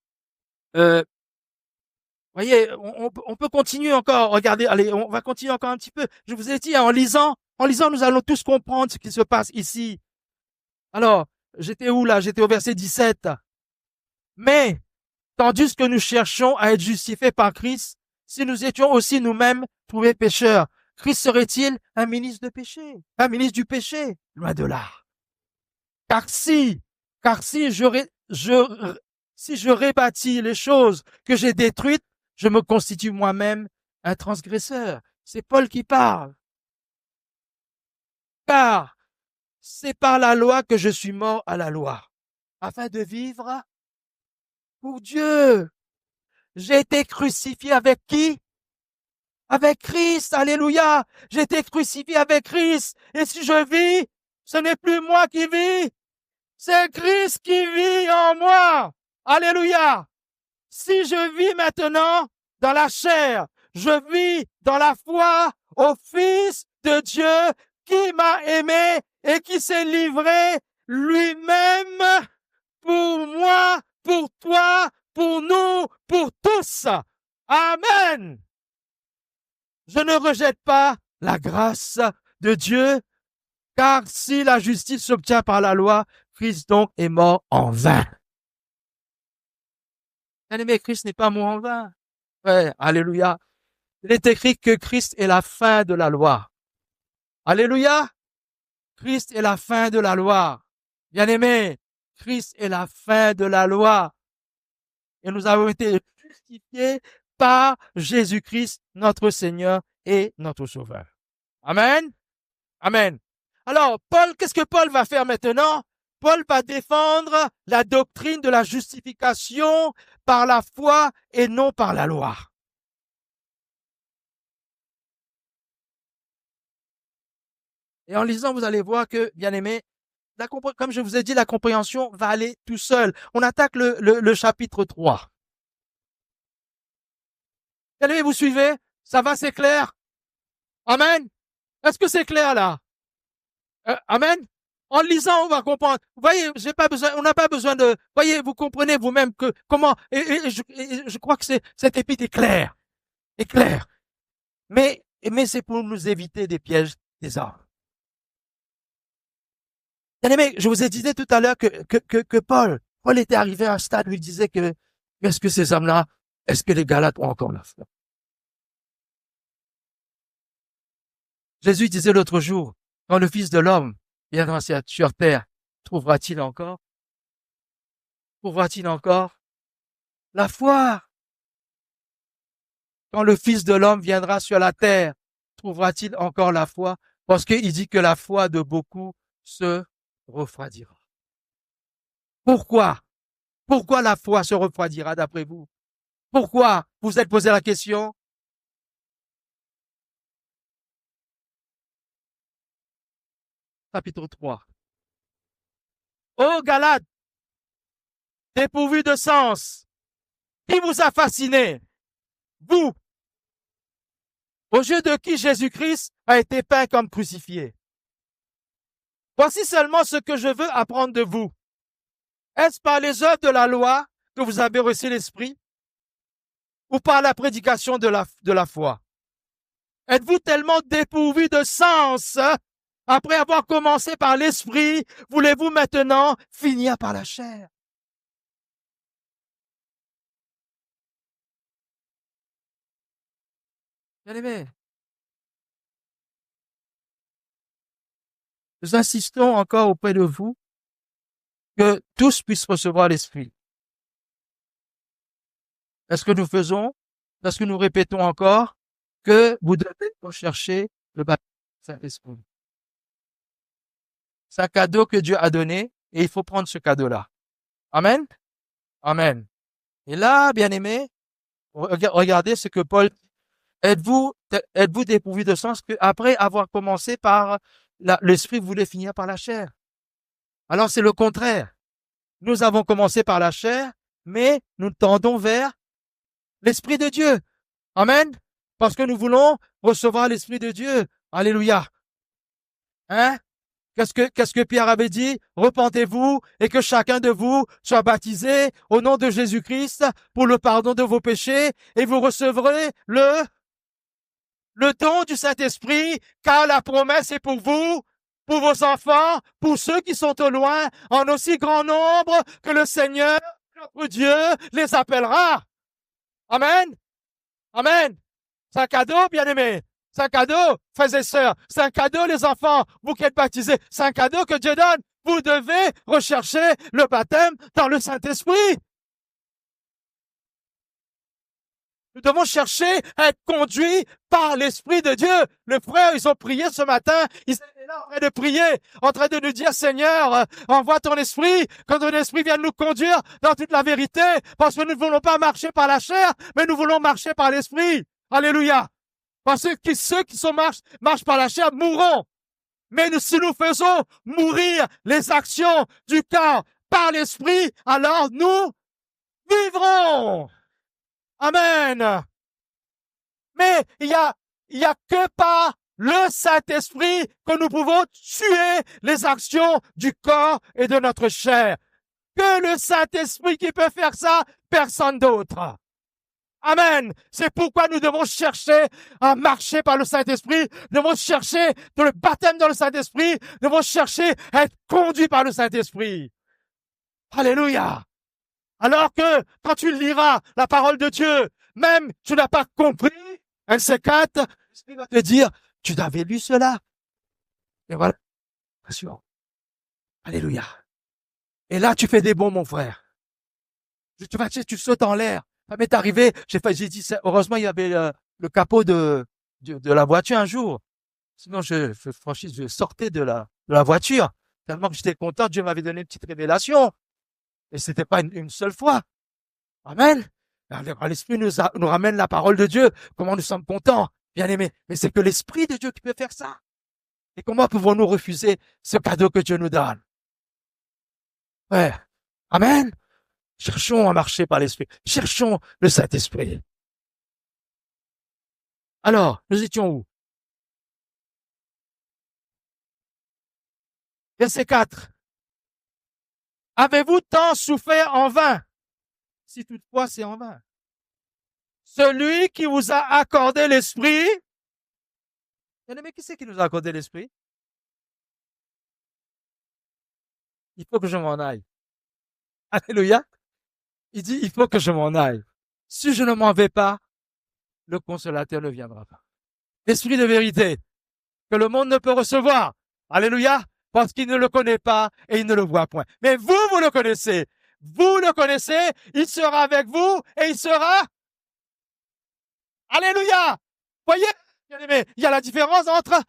Voyez, on peut continuer encore. Regardez, allez, on va continuer encore un petit peu. Je vous ai dit, en lisant, nous allons tous comprendre ce qui se passe ici. Alors, j'étais où là? J'étais au verset 17. Mais, tandis que nous cherchons à être justifiés par Christ, si nous étions aussi nous-mêmes trouvés pécheurs, Christ serait-il un ministre de péché? Un ministre du péché? Loin de là. Car si je rebâtis les choses que j'ai détruites, je me constitue moi-même un transgresseur. C'est Paul qui parle. Car c'est par la loi que je suis mort à la loi, afin de vivre pour Dieu. J'ai été crucifié avec qui? Avec Christ. Alléluia. J'ai été crucifié avec Christ. Et si je vis, ce n'est plus moi qui vis, c'est Christ qui vit en moi. Alléluia. Si je vis maintenant dans la chair, je vis dans la foi au Fils de Dieu qui m'a aimé et qui s'est livré lui-même pour moi, pour toi, pour nous, pour tous. Amen. Je ne rejette pas la grâce de Dieu, car si la justice s'obtient par la loi, Christ donc est mort en vain. Bien-aimé, Christ n'est pas mort en vain. Ouais, alléluia. Il est écrit que Christ est la fin de la loi. Alléluia. Christ est la fin de la loi. Bien-aimé, Christ est la fin de la loi. Et nous avons été justifiés par Jésus-Christ, notre Seigneur et notre Sauveur. Amen. Amen. Alors, qu'est-ce que Paul va faire maintenant? Paul va défendre la doctrine de la justification par la foi et non par la loi. Et en lisant, vous allez voir que, bien aimé, comme je vous ai dit, la compréhension va aller tout seul. On attaque le chapitre 3. Bien aimé, vous suivez? Ça va, c'est clair? Amen? Est-ce que c'est clair là? Amen? En lisant, on va comprendre. Vous voyez, on n'a pas besoin de, voyez, vous comprenez vous-même que comment, et je crois que cet épître est clair. Mais c'est pour nous éviter des pièges des hommes. Bien aimé, je vous ai dit tout à l'heure que Paul était arrivé à un stade où il disait que, est-ce que ces hommes-là, est-ce que les Galates ont encore la foi? Jésus disait l'autre jour, quand le Fils de l'homme viendra sur terre, trouvera-t-il encore la foi? Quand le Fils de l'homme viendra sur la terre, trouvera-t-il encore la foi? Parce qu'il dit que la foi de beaucoup se refroidira. Pourquoi? Pourquoi la foi se refroidira d'après vous? Pourquoi? Vous vous êtes posé la question? Chapitre 3. Ô Galates, dépourvus de sens, qui vous a fasciné? Vous, aux yeux de qui Jésus-Christ a été peint comme crucifié. Voici seulement ce que je veux apprendre de vous. Est-ce par les œuvres de la loi que vous avez reçu l'Esprit ou par la prédication de la foi? Êtes-vous tellement dépourvu de sens après avoir commencé par l'Esprit, voulez-vous maintenant finir par la chair? Bien aimé, nous insistons encore auprès de vous que tous puissent recevoir l'Esprit. Est-ce que nous faisons? Est-ce que nous répétons encore que vous devez rechercher le baptême du Saint-Esprit? C'est un cadeau que Dieu a donné et il faut prendre ce cadeau-là. Amen? Amen. Et là, bien aimé, regardez ce que Paul dit. Êtes-vous dépourvu de sens que après avoir commencé par l'esprit, vous voulez finir par la chair? Alors c'est le contraire. Nous avons commencé par la chair, mais nous tendons vers l'Esprit de Dieu. Amen. Parce que nous voulons recevoir l'Esprit de Dieu. Alléluia. Hein? Qu'est-ce que Pierre avait dit? Repentez-vous et que chacun de vous soit baptisé au nom de Jésus-Christ pour le pardon de vos péchés et vous recevrez le don du Saint-Esprit, car la promesse est pour vous, pour vos enfants, pour ceux qui sont au loin, en aussi grand nombre que le Seigneur, notre Dieu, les appellera. Amen. Amen. C'est un cadeau, bien-aimé. C'est un cadeau, frères et sœurs. C'est un cadeau, les enfants. Vous qui êtes baptisés. C'est un cadeau que Dieu donne. Vous devez rechercher le baptême dans le Saint-Esprit. Nous devons chercher à être conduits par l'Esprit de Dieu. Les frères, ils ont prié ce matin. Ils étaient là en train de prier, en train de nous dire, Seigneur, envoie ton Esprit, que ton Esprit vienne nous conduire dans toute la vérité, parce que nous ne voulons pas marcher par la chair, mais nous voulons marcher par l'Esprit. Alléluia. Parce que ceux qui marchent par la chair mourront. Mais si nous faisons mourir les actions du corps par l'Esprit, alors nous vivrons. Amen. Mais il y a que par le Saint-Esprit que nous pouvons tuer les actions du corps et de notre chair. Que le Saint-Esprit qui peut faire ça, personne d'autre. Amen. C'est pourquoi nous devons chercher à marcher par le Saint-Esprit. Nous devons chercher dans le baptême dans le Saint-Esprit. Nous devons chercher à être conduits par le Saint-Esprit. Alléluia. Alors que quand tu liras la parole de Dieu, même tu n'as pas compris, un C4, l'Esprit va te dire, tu avais lu cela. Et voilà. Alléluia. Et là, tu fais des bons, mon frère. Tu sautes en l'air. Ça m'est arrivé, j'ai dit, heureusement, il y avait le capot de la voiture un jour. Sinon, je sortais de la voiture. Tellement que j'étais content, Dieu m'avait donné une petite révélation. Et c'était pas une seule fois. Amen. Alors, l'Esprit nous ramène la parole de Dieu. Comment nous sommes contents, bien aimés. Mais c'est que l'Esprit de Dieu qui peut faire ça. Et comment pouvons-nous refuser ce cadeau que Dieu nous donne? Ouais. Amen. Cherchons à marcher par l'Esprit. Cherchons le Saint-Esprit. Alors, nous étions où? Verset 4. Avez-vous tant souffert en vain? Si toutefois c'est en vain. Celui qui vous a accordé l'Esprit. Mais qui c'est qui nous a accordé l'Esprit? Il faut que je m'en aille. Alléluia. Il dit, il faut que je m'en aille. Si je ne m'en vais pas, le consolateur ne viendra pas. L'Esprit de vérité que le monde ne peut recevoir. Alléluia. Parce qu'il ne le connaît pas et il ne le voit point. Mais vous, vous le connaissez. Vous le connaissez. Il sera avec vous et il sera. Alléluia. Voyez, bien aimé, il y a la différence entre,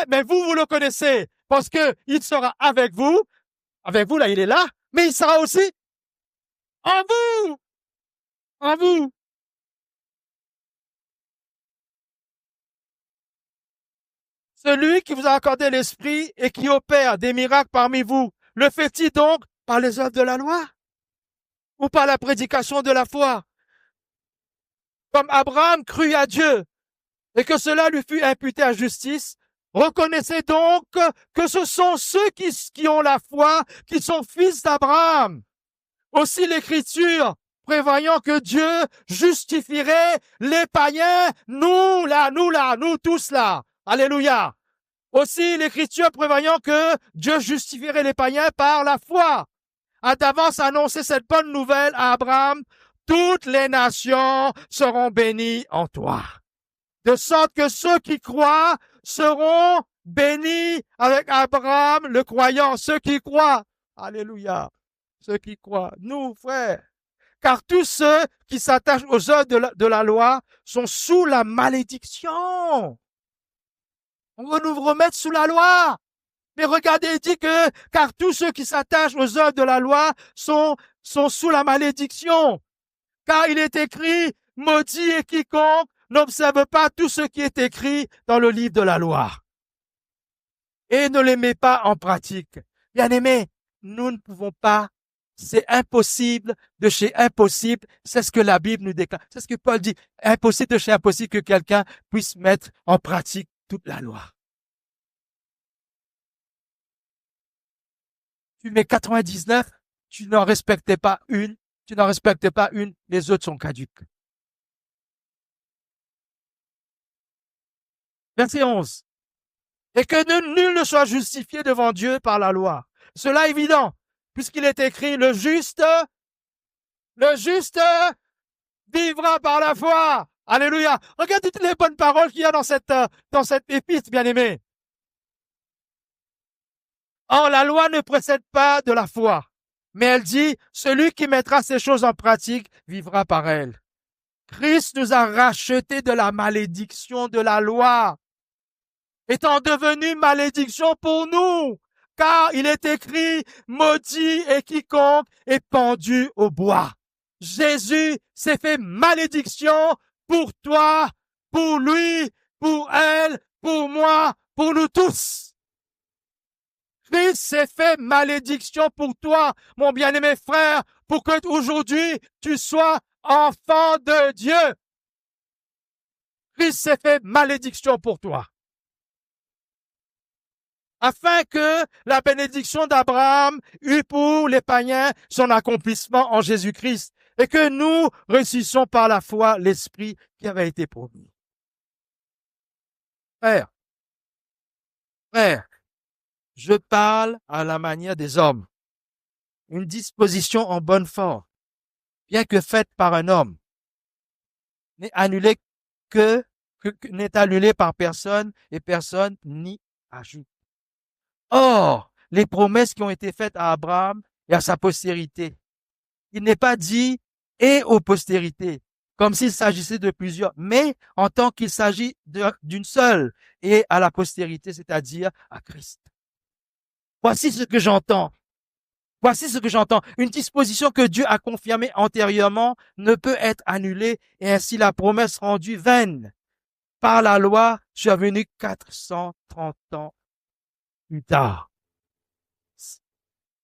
mais vous, vous le connaissez. Parce que il sera avec vous. Avec vous, là, il est là. Mais il sera aussi en vous. En vous. Celui qui vous a accordé l'Esprit et qui opère des miracles parmi vous, le fait-il donc par les œuvres de la loi ou par la prédication de la foi? Comme Abraham crut à Dieu et que cela lui fut imputé à justice, reconnaissez donc que ce sont ceux qui ont la foi qui sont fils d'Abraham. Aussi l'Écriture prévoyant que Dieu justifierait les païens, nous tous là. Alléluia. Aussi l'Écriture prévoyant que Dieu justifierait les païens par la foi, a d'avance annoncé cette bonne nouvelle à Abraham: toutes les nations seront bénies en toi. De sorte que ceux qui croient seront bénis avec Abraham le croyant. Ceux qui croient. Alléluia. Ceux qui croient. Nous, frères. Car tous ceux qui s'attachent aux œuvres de la loi sont sous la malédiction. On va nous remettre sous la loi. Mais regardez, il dit que, car tous ceux qui s'attachent aux œuvres de la loi sont sous la malédiction. Car il est écrit, maudit est quiconque n'observe pas tout ce qui est écrit dans le livre de la loi et ne les met pas en pratique. Bien-aimés, nous ne pouvons pas, c'est impossible de chez impossible, c'est ce que la Bible nous déclare, c'est ce que Paul dit, impossible de chez impossible que quelqu'un puisse mettre en pratique toute la loi. Tu mets 99, tu n'en respectes pas une, les autres sont caduques. Verset 11. Et que nul ne soit justifié devant Dieu par la loi. Cela est évident, puisqu'il est écrit, le juste vivra par la foi. Alléluia. Regarde toutes les bonnes paroles qu'il y a dans cette épître, bien-aimé. Or, la loi ne précède pas de la foi, mais elle dit, celui qui mettra ces choses en pratique vivra par elle. Christ nous a rachetés de la malédiction de la loi, étant devenu malédiction pour nous, car il est écrit, maudit est quiconque est pendu au bois. Jésus s'est fait malédiction pour toi, pour lui, pour elle, pour moi, pour nous tous. Christ s'est fait malédiction pour toi, mon bien-aimé frère, pour que aujourd'hui tu sois enfant de Dieu. Christ s'est fait malédiction pour toi, afin que la bénédiction d'Abraham eût pour les païens son accomplissement en Jésus-Christ, et que nous réussissions par la foi l'Esprit qui avait été promis. Frère, je parle à la manière des hommes. Une disposition en bonne forme, bien que faite par un homme, n'est annulée n'est annulée par personne et personne n'y ajoute. Or, les promesses qui ont été faites à Abraham et à sa postérité, il n'est pas dit et aux postérités, comme s'il s'agissait de plusieurs, mais en tant qu'il s'agit d'une seule et à la postérité, c'est-à-dire à Christ. Voici ce que j'entends. Une disposition que Dieu a confirmée antérieurement ne peut être annulée et ainsi la promesse rendue vaine par la loi survenue 430 ans plus tard.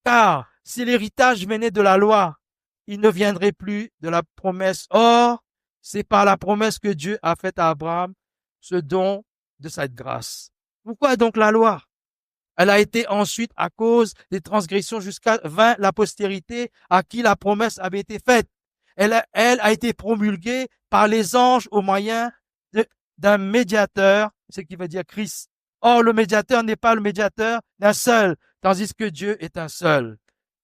Car si l'héritage venait de la loi, il ne viendrait plus de la promesse. Or, c'est par la promesse que Dieu a faite à Abraham ce don de cette grâce. Pourquoi donc la loi? Elle a été ensuite à cause des transgressions jusqu'à 20 la postérité à qui la promesse avait été faite. Elle a été promulguée par les anges au moyen d'un médiateur, ce qui veut dire Christ. Or, le médiateur n'est pas le médiateur d'un seul, tandis que Dieu est un seul.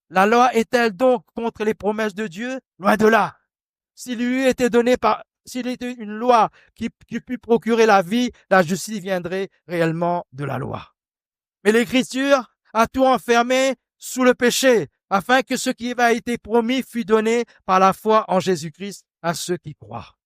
La loi est-elle donc contre les promesses de Dieu? Loin de là. S'il lui était donné s'il était une loi qui pût procurer la vie, la justice viendrait réellement de la loi. Mais l'Écriture a tout enfermé sous le péché, afin que ce qui a été promis fût donné par la foi en Jésus-Christ à ceux qui croient.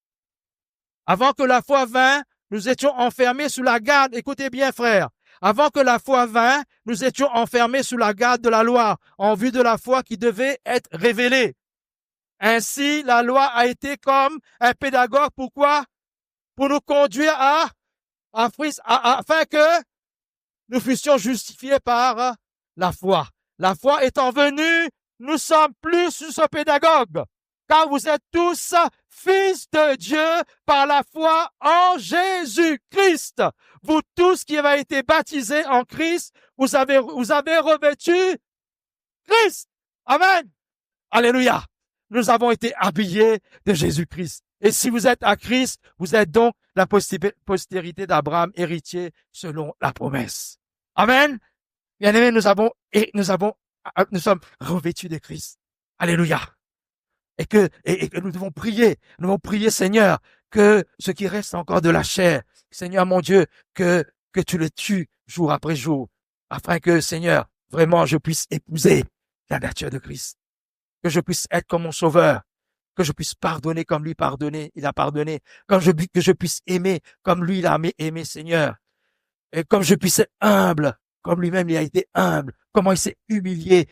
Avant que la foi vînt, nous étions enfermés sous la garde. Écoutez bien, frères. Avant que la foi vînt, nous étions enfermés sous la garde de la loi, en vue de la foi qui devait être révélée. Ainsi, la loi a été comme un pédagogue. Pourquoi? Pour nous conduire afin que nous fussions justifiés par la foi. La foi étant venue, nous sommes plus sous ce pédagogue, car vous êtes tous fils de Dieu par la foi en Jésus-Christ. Vous tous qui avez été baptisés en Christ, vous avez revêtu Christ. Amen. Alléluia. Nous avons été habillés de Jésus-Christ. Et si vous êtes à Christ, vous êtes donc la postérité d'Abraham, héritier selon la promesse. Amen. Bien-aimés, nous sommes revêtus de Christ. Alléluia. Et que nous devons prier. Nous devons prier, Seigneur, que ce qui reste encore de la chair, Seigneur mon Dieu, que tu le tues jour après jour, afin que, Seigneur, vraiment je puisse épouser la nature de Christ. Que je puisse être comme mon sauveur. Que je puisse pardonner comme lui il a pardonné. Que je puisse aimer comme lui il a aimé, Seigneur. Et comme je puisse être humble, comme lui-même il a été humble. Comment il s'est humilié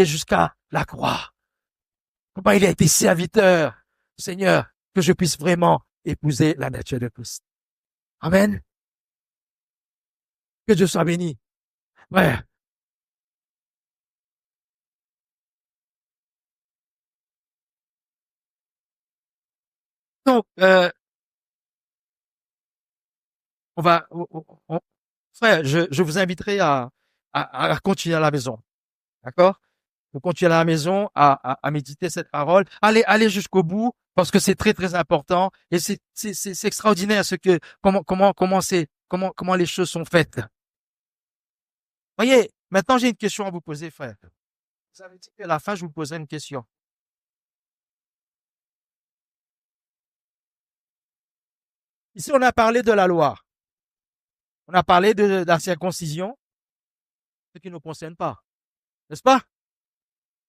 jusqu'à la croix. Comment il a été serviteur. Seigneur, que je puisse vraiment épouser la nature de Christ. Amen. Que Dieu soit béni. Ouais. Donc, frère, je vous inviterai à continuer à la maison. D'accord? Vous continuez à la maison à méditer cette parole. Allez jusqu'au bout parce que c'est très très important et c'est extraordinaire comment les choses sont faites. Voyez, maintenant j'ai une question à vous poser, frère. Vous avez dit qu'à la fin je vous poserai une question. Ici on a parlé de la loi. On a parlé de la circoncision, ce qui ne nous concerne pas. N'est-ce pas?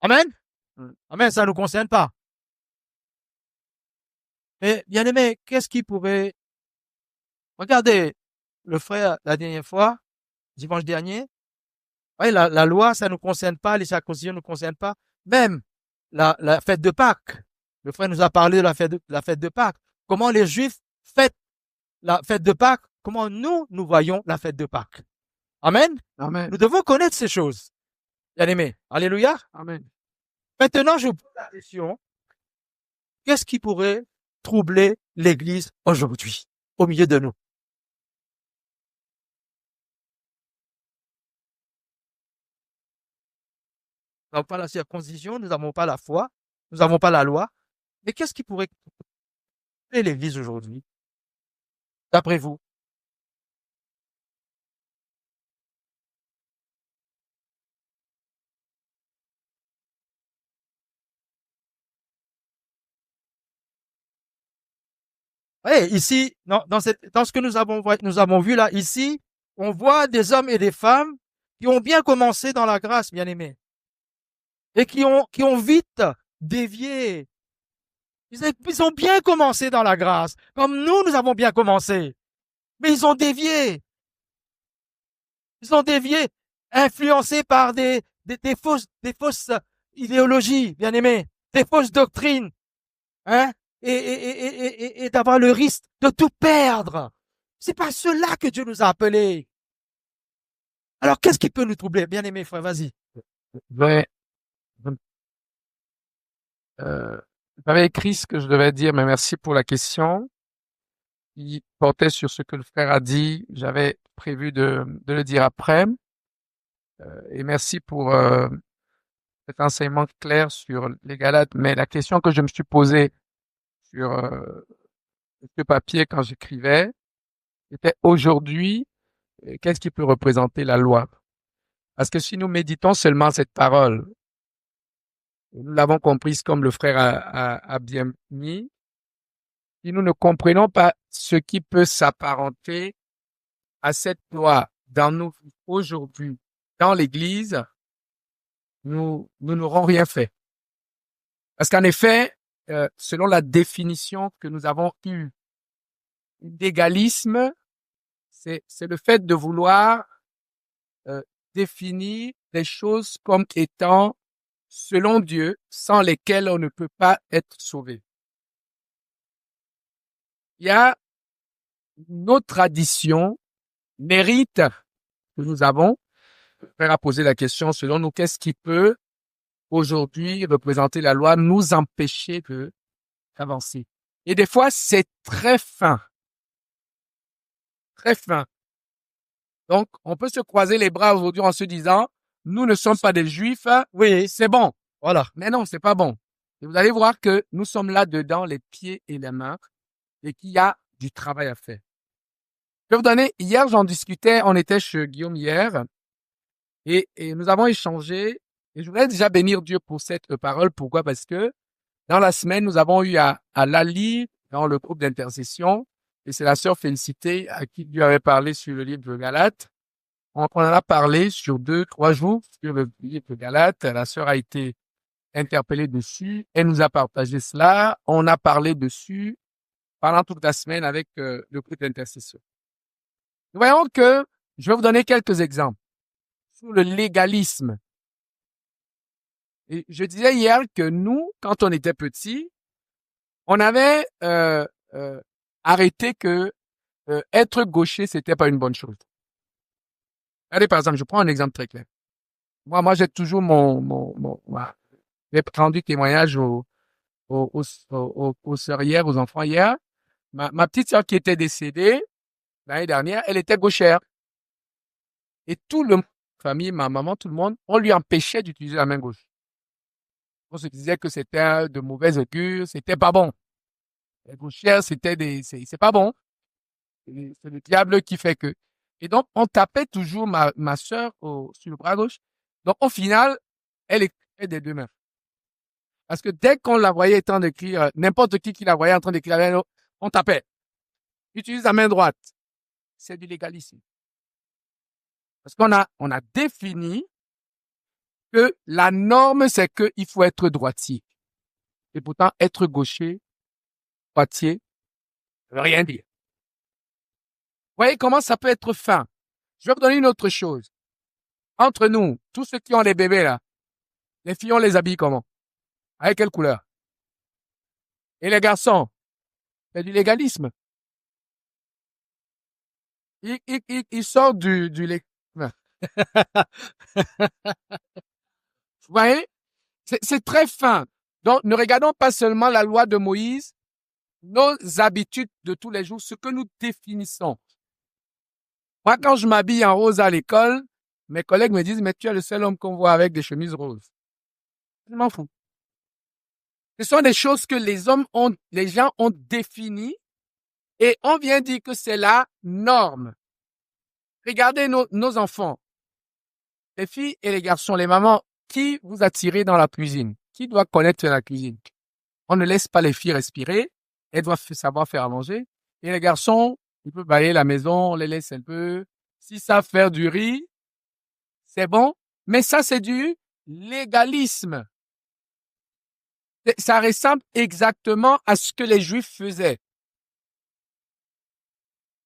Amen? Amen, ça ne nous concerne pas. Mais, bien aimé, qu'est-ce qui pourrait... Regardez, le frère, la dernière fois, dimanche dernier, ouais, la loi, ça ne nous concerne pas, les circoncisions ne nous concernent pas. Même la fête de Pâques. Le frère nous a parlé de la fête de Pâques. Comment les Juifs fêtent la fête de Pâques, comment nous voyons la fête de Pâques. Amen. Amen. Nous devons connaître ces choses. Bien aimé. Alléluia. Amen. Maintenant, je vous pose la question. Qu'est-ce qui pourrait troubler l'Église aujourd'hui, au milieu de nous? Nous n'avons pas la circoncision, nous n'avons pas la foi, nous n'avons pas la loi. Mais qu'est-ce qui pourrait troubler l'Église aujourd'hui, d'après vous? Oui, ici, dans ce que nous avons vu là, ici, on voit des hommes et des femmes qui ont bien commencé dans la grâce, bien aimés, et qui ont vite dévié. Ils ont bien commencé dans la grâce, comme nous avons bien commencé, mais ils ont dévié. Ils ont dévié, influencés par des fausses idéologies, bien aimés, des fausses doctrines, hein? Et d'avoir le risque de tout perdre. C'est pas cela que Dieu nous a appelés. Alors, qu'est-ce qui peut nous troubler? Bien aimé frère, vas-y. Ben, j'avais écrit ce que je devais dire, mais merci pour la question. Il portait sur ce que le frère a dit. J'avais prévu de le dire après. Et merci pour cet enseignement clair sur les Galates. Mais la question que je me suis posée sur ce papier quand j'écrivais, c'était aujourd'hui, qu'est-ce qui peut représenter la loi? Parce que si nous méditons seulement cette parole, nous l'avons comprise comme le frère a bien mis, si nous ne comprenons pas ce qui peut s'apparenter à cette loi dans nous aujourd'hui, dans l'Église, nous n'aurons rien fait. Parce qu'en effet, selon la définition que nous avons eue d'égalisme, c'est le fait de vouloir définir des choses comme étant selon Dieu, sans lesquelles on ne peut pas être sauvé. Il y a nos traditions, mérites que nous avons. Le frère a posé la question, selon nous, qu'est-ce qui peut aujourd'hui représenter la loi, nous empêcher d'avancer? Et des fois, c'est très fin. Très fin. Donc, on peut se croiser les bras aujourd'hui en se disant, nous ne sommes pas des juifs, Oui, c'est bon. voilà. Mais non, c'est pas bon. Et vous allez voir que nous sommes là-dedans, les pieds et les mains, et qu'il y a du travail à faire. Je vais vous donner, hier, j'en discutais, on était chez Guillaume hier, et nous avons échangé, et je voudrais déjà bénir Dieu pour cette parole. Pourquoi? Parce que dans la semaine, nous avons eu à la lire dans le groupe d'intercession, et c'est la sœur Félicité à qui Dieu avait parlé sur le livre de Galates. On en a parlé sur 2-3 jours sur le livre de Galates. La sœur a été interpellée dessus. Elle nous a partagé cela. On a parlé dessus pendant toute la semaine avec le groupe d'intercession. Nous voyons que, je vais vous donner quelques exemples sur le légalisme. Et je disais hier que nous, quand on était petits, on avait arrêté que être gaucher, c'était pas une bonne chose. Regardez, par exemple, je prends un exemple très clair. Moi, j'ai toujours j'ai rendu témoignage aux sœurs hier, aux enfants hier. Ma petite sœur qui était décédée l'année dernière, elle était gauchère. Et tout le famille, ma maman, tout le monde, on lui empêchait d'utiliser la main gauche. On se disait que c'était de mauvais augure, c'était pas bon. Les gauchères, c'est pas bon. C'est le diable qui fait que. Et donc, on tapait toujours ma sœur sur le bras gauche. Donc, au final, elle écrivait des deux mains. Parce que dès qu'on la voyait en train d'écrire, n'importe qui la voyait en train d'écrire, on tapait. Utilise la main droite. C'est du légalisme. Parce on a défini que la norme, c'est qu'il faut être droitier. Et pourtant, être gaucher, droitier, ça veut rien dire. Vous voyez comment ça peut être fin. Je vais vous donner une autre chose. Entre nous, tous ceux qui ont les bébés là, les filles, on les habille comment? Avec quelle couleur? Et les garçons? C'est du légalisme. Ils sortent du légalisme. Vous voyez? C'est très fin. Donc, ne regardons pas seulement la loi de Moïse, nos habitudes de tous les jours, ce que nous définissons. Moi, quand je m'habille en rose à l'école, mes collègues me disent, mais tu es le seul homme qu'on voit avec des chemises roses. Je m'en fous. Ce sont des choses que les gens ont définies et on vient dire que c'est la norme. Regardez nos enfants, les filles et les garçons, les mamans, qui vous attirez dans la cuisine? Qui doit connaître la cuisine? On ne laisse pas les filles respirer, elles doivent savoir faire à manger. Et les garçons, ils peuvent balayer la maison, on les laisse un peu. S'ils savent faire du riz, c'est bon. Mais ça, c'est du légalisme. Ça ressemble exactement à ce que les Juifs faisaient.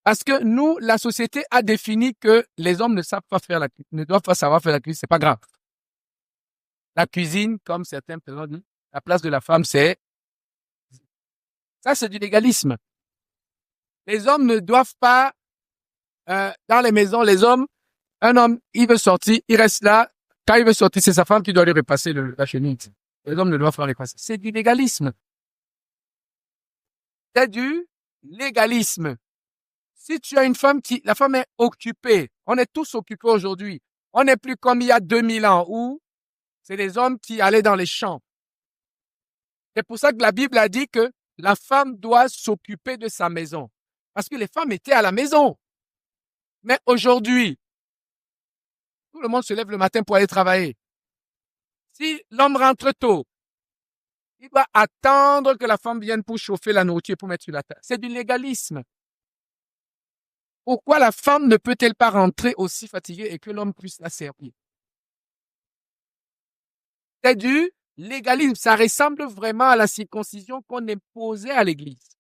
Parce que nous, la société a défini que les hommes ne doivent pas savoir faire la cuisine, c'est pas grave. La cuisine, comme certains personnes disent, la place de la femme, c'est du légalisme. Les hommes ne doivent pas, dans les maisons, les hommes, Un homme, il veut sortir, il reste là. Quand il veut sortir, c'est sa femme qui doit lui repasser la chemise. Les hommes ne doivent pas repasser. C'est du légalisme. C'est du légalisme. Si tu as une femme la femme est occupée, on est tous occupés aujourd'hui. On n'est plus comme il y a 2000 ans où c'est les hommes qui allaient dans les champs. C'est pour ça que la Bible a dit que la femme doit s'occuper de sa maison. Parce que les femmes étaient à la maison. Mais aujourd'hui, tout le monde se lève le matin pour aller travailler. Si l'homme rentre tôt, il doit attendre que la femme vienne pour chauffer la nourriture, pour mettre sur la table. C'est du légalisme. Pourquoi la femme ne peut-elle pas rentrer aussi fatiguée et que l'homme puisse la servir? C'est du légalisme. Ça ressemble vraiment à la circoncision qu'on imposait à l'Église.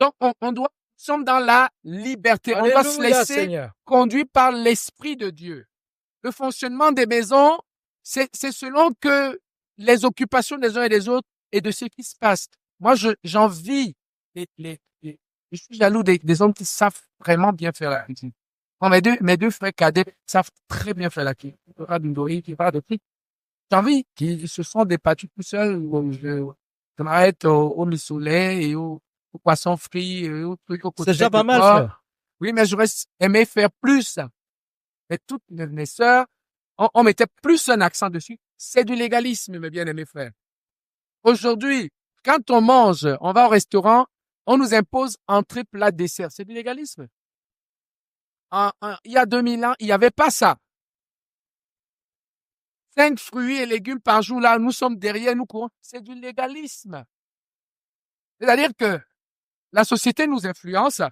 Donc, nous sommes dans la liberté. On doit se Alléluia, laisser Seigneur. conduire par l'Esprit de Dieu. Le fonctionnement des maisons, c'est selon que les occupations des uns et des autres et de ce qui se passe. Moi, j'envie je suis jaloux des hommes qui savent vraiment bien faire la cuisine. Bon, mes deux frères cadets savent très bien faire la cuisine. J'ai envie qu'ils se sont débattus tout seuls. Je m'arrête au soleil et au poisson frit et au truc au côté. C'est déjà pas mal, porc. frère. Oui, mais j'aurais aimé faire plus. Mais toutes mes sœurs, on mettait plus un accent dessus. C'est du légalisme, mes bien-aimés frères. Aujourd'hui, quand on mange, on va au restaurant, on nous impose entrée, plat, dessert. C'est du légalisme. Il y a 2000 ans, il n'y avait pas ça. 5 fruits et légumes par jour, là, nous sommes derrière, nous courons. C'est du légalisme. C'est-à-dire que la société nous influence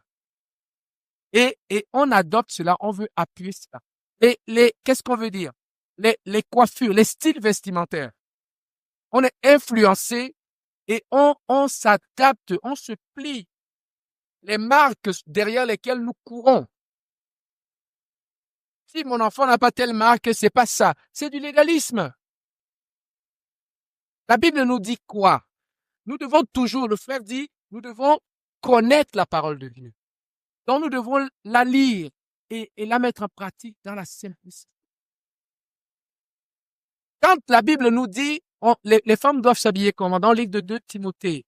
et on adopte cela, on veut appuyer cela. Qu'est-ce qu'on veut dire? Les coiffures, les styles vestimentaires. On est influencé et on s'adapte, on se plie. Les marques derrière lesquelles nous courons. Si mon enfant n'a pas telle marque, c'est pas ça. C'est du légalisme. La Bible nous dit quoi? Nous devons toujours, le frère dit, nous devons connaître la parole de Dieu. Donc nous devons la lire et la mettre en pratique dans la simplicité. Quand la Bible nous dit, les femmes doivent s'habiller comment? Dans le livre de 2 Timothée.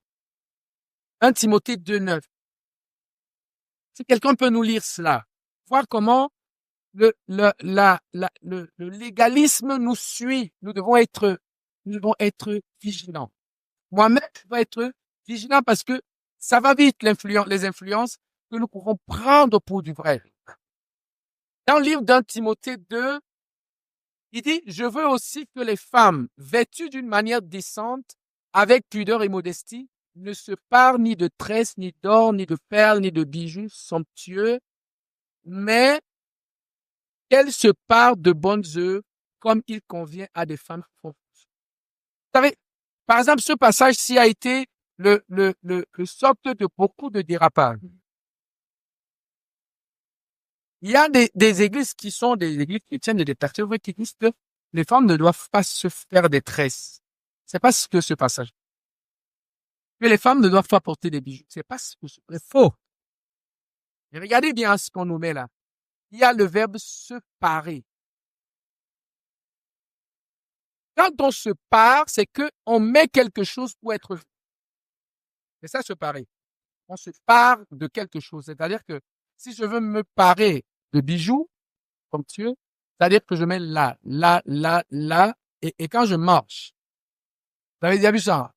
1 Timothée 2,9. Si quelqu'un peut nous lire cela, voir comment le légalisme nous suit. Nous devons être vigilants. Moi-même, je dois être vigilant parce que ça va vite, les influences que nous pouvons prendre pour du vrai. Dans le livre d'1 Timothée 2, il dit, je veux aussi que les femmes, vêtues d'une manière décente, avec pudeur et modestie, ne se parent ni de tresses, ni d'or, ni de perles, ni de bijoux somptueux, mais qu'elles se parent de bonnes œuvres, comme il convient à des femmes profondes. Vous savez, par exemple, ce passage-ci a été le sorte de beaucoup de dérapages. Il y a des églises qui sont des églises chrétiennes et des pasteurs qui disent que les femmes ne doivent pas se faire des tresses. C'est pas ce que ce passage. Que les femmes ne doivent pas porter des bijoux. C'est pas ce que c'est faux. Et regardez bien ce qu'on nous met là. Il y a le verbe se parer. Quand on se pare, c'est que on met quelque chose pour être. C'est ça se parer. On se pare de quelque chose. C'est-à-dire que si je veux me parer de bijoux, comme Dieu, c'est-à-dire que je mets là, et quand je marche. Vous avez déjà vu ça?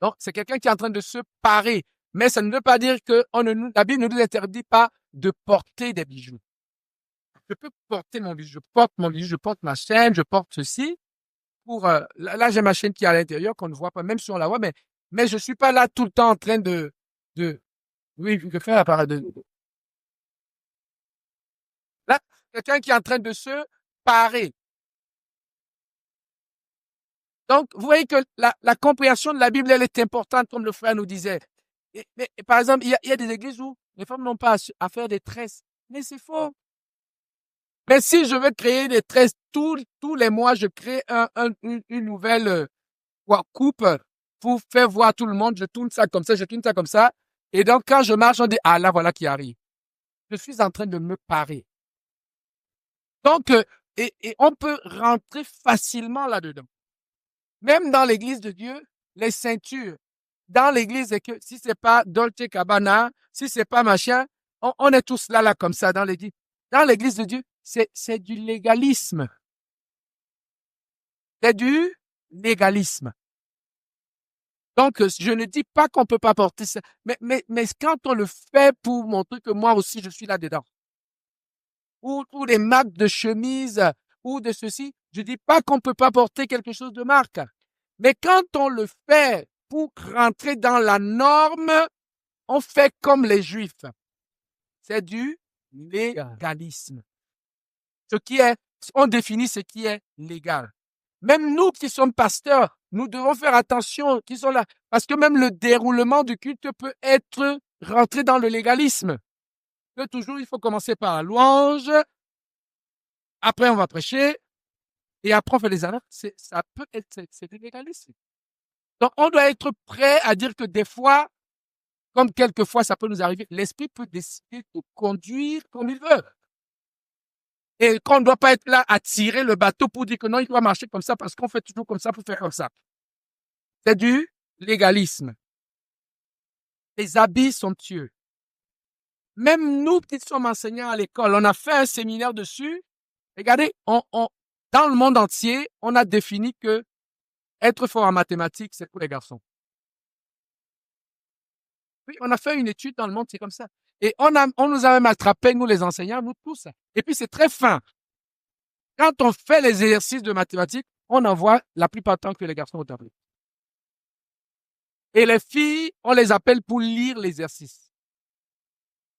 Donc, c'est quelqu'un qui est en train de se parer. Mais ça ne veut pas dire que la Bible ne nous interdit pas de porter des bijoux. Je peux porter mon bijou. Je porte mon bijou, je porte ma chaîne, je porte ceci. Là, j'ai ma chaîne qui est à l'intérieur, qu'on ne voit pas, même si on la voit, mais je suis pas là tout le temps en train oui, je fais l'appareil là, quelqu'un qui est en train de se parer. Donc, vous voyez que la compréhension de la Bible, elle est importante, comme le frère nous disait. Mais par exemple, il y a des églises où les femmes n'ont pas à faire des tresses. Mais c'est faux. Mais si je veux créer des tresses tous les mois, je crée une nouvelle coupe pour faire voir tout le monde. Je tourne ça comme ça, je tourne ça comme ça. Et donc, quand je marche, on dit, ah là, voilà qui arrive. Je suis en train de me parer. Donc, et on peut rentrer facilement là-dedans. Même dans l'église de Dieu, les ceintures. Dans l'église, c'est que si c'est pas Dolce Gabbana, si c'est pas machin, on est tous là comme ça dans l'église. Dans l'église de Dieu, c'est du légalisme. C'est du légalisme. Donc, je ne dis pas qu'on peut pas porter ça, mais quand on le fait pour montrer que moi aussi je suis là-dedans, ou des marques de chemise, ou de ceci, je dis pas qu'on peut pas porter quelque chose de marque. Mais quand on le fait pour rentrer dans la norme, on fait comme les Juifs. C'est du légalisme. On définit ce qui est légal. Même nous qui sommes pasteurs, nous devons faire attention qui sont là. Parce que même le déroulement du culte peut être rentré dans le légalisme. Que toujours, il faut commencer par la louange. Après, on va prêcher. Et après, on fait les alertes. Ça peut être, c'est du légalisme. Donc, on doit être prêt à dire que des fois, comme quelquefois ça peut nous arriver, l'esprit peut décider de conduire comme il veut. Et qu'on ne doit pas être là à tirer le bateau pour dire que non, il doit marcher comme ça parce qu'on fait toujours comme ça pour faire comme ça. C'est du légalisme. Les habits somptueux. Même nous qui sommes enseignants à l'école, on a fait un séminaire dessus. Regardez, dans le monde entier, on a défini que être fort en mathématiques, c'est pour les garçons. Oui, on a fait une étude dans le monde, c'est comme ça. Et on nous a même attrapé, nous les enseignants, nous tous. Et puis c'est très fin. Quand on fait les exercices de mathématiques, on en voit la plupart du temps que les garçons au tableau. Et les filles, on les appelle pour lire l'exercice.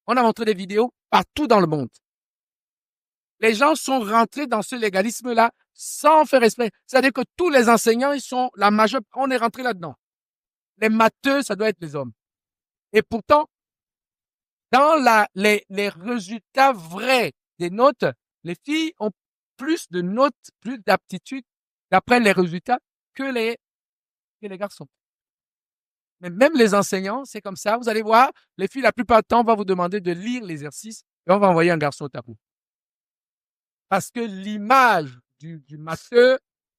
On a montré des vidéos partout dans le monde. Les gens sont rentrés dans ce légalisme-là sans faire exprès. C'est-à-dire que tous les enseignants, on est rentré là-dedans. Les matheux, ça doit être les hommes. Et pourtant, dans les résultats vrais des notes, les filles ont plus de notes, plus d'aptitudes d'après les résultats que les garçons. Mais même les enseignants, c'est comme ça. Vous allez voir, les filles, la plupart du temps, on va vous demander de lire l'exercice et on va envoyer un garçon au tableau. Parce que l'image du matheux,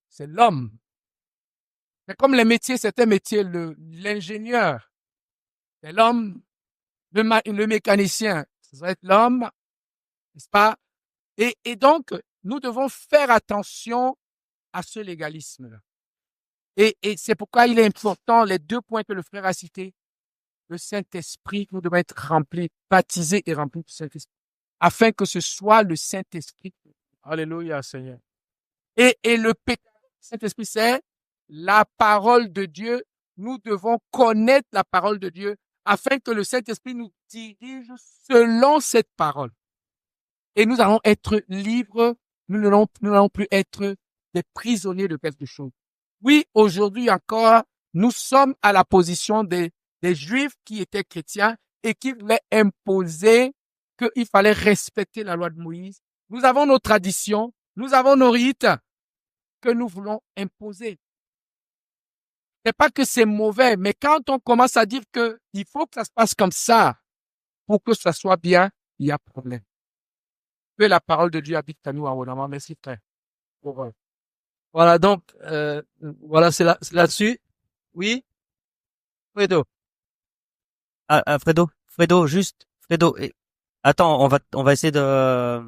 c'est l'homme. Mais comme les métiers, c'est un métier, l'ingénieur, c'est l'homme, le mécanicien, ça doit être l'homme, n'est-ce pas? Et donc, nous devons faire attention à ce légalisme-là. Et c'est pourquoi il est important, les deux points que le frère a cités, le Saint-Esprit, nous devons être remplis, baptisés et remplis du Saint-Esprit, afin que ce soit le Saint-Esprit. Alléluia, Seigneur. Et le Saint-Esprit, c'est la parole de Dieu. Nous devons connaître la parole de Dieu afin que le Saint-Esprit nous dirige selon cette parole. Et nous allons être libres, nous n'allons plus être des prisonniers de quelque chose. Oui, aujourd'hui encore, nous sommes à la position des Juifs qui étaient chrétiens et qui voulaient imposer qu'il fallait respecter la loi de Moïse. Nous avons nos traditions, nous avons nos rites que nous voulons imposer. C'est pas que c'est mauvais, mais quand on commence à dire que il faut que ça se passe comme ça pour que ça soit bien, il y a problème. Que la parole de Dieu habite à nous abondamment. Merci, frère. Voilà, donc, voilà, c'est là-dessus. Oui, Fredo. Fredo, juste, Fredo. Attends, on va essayer de,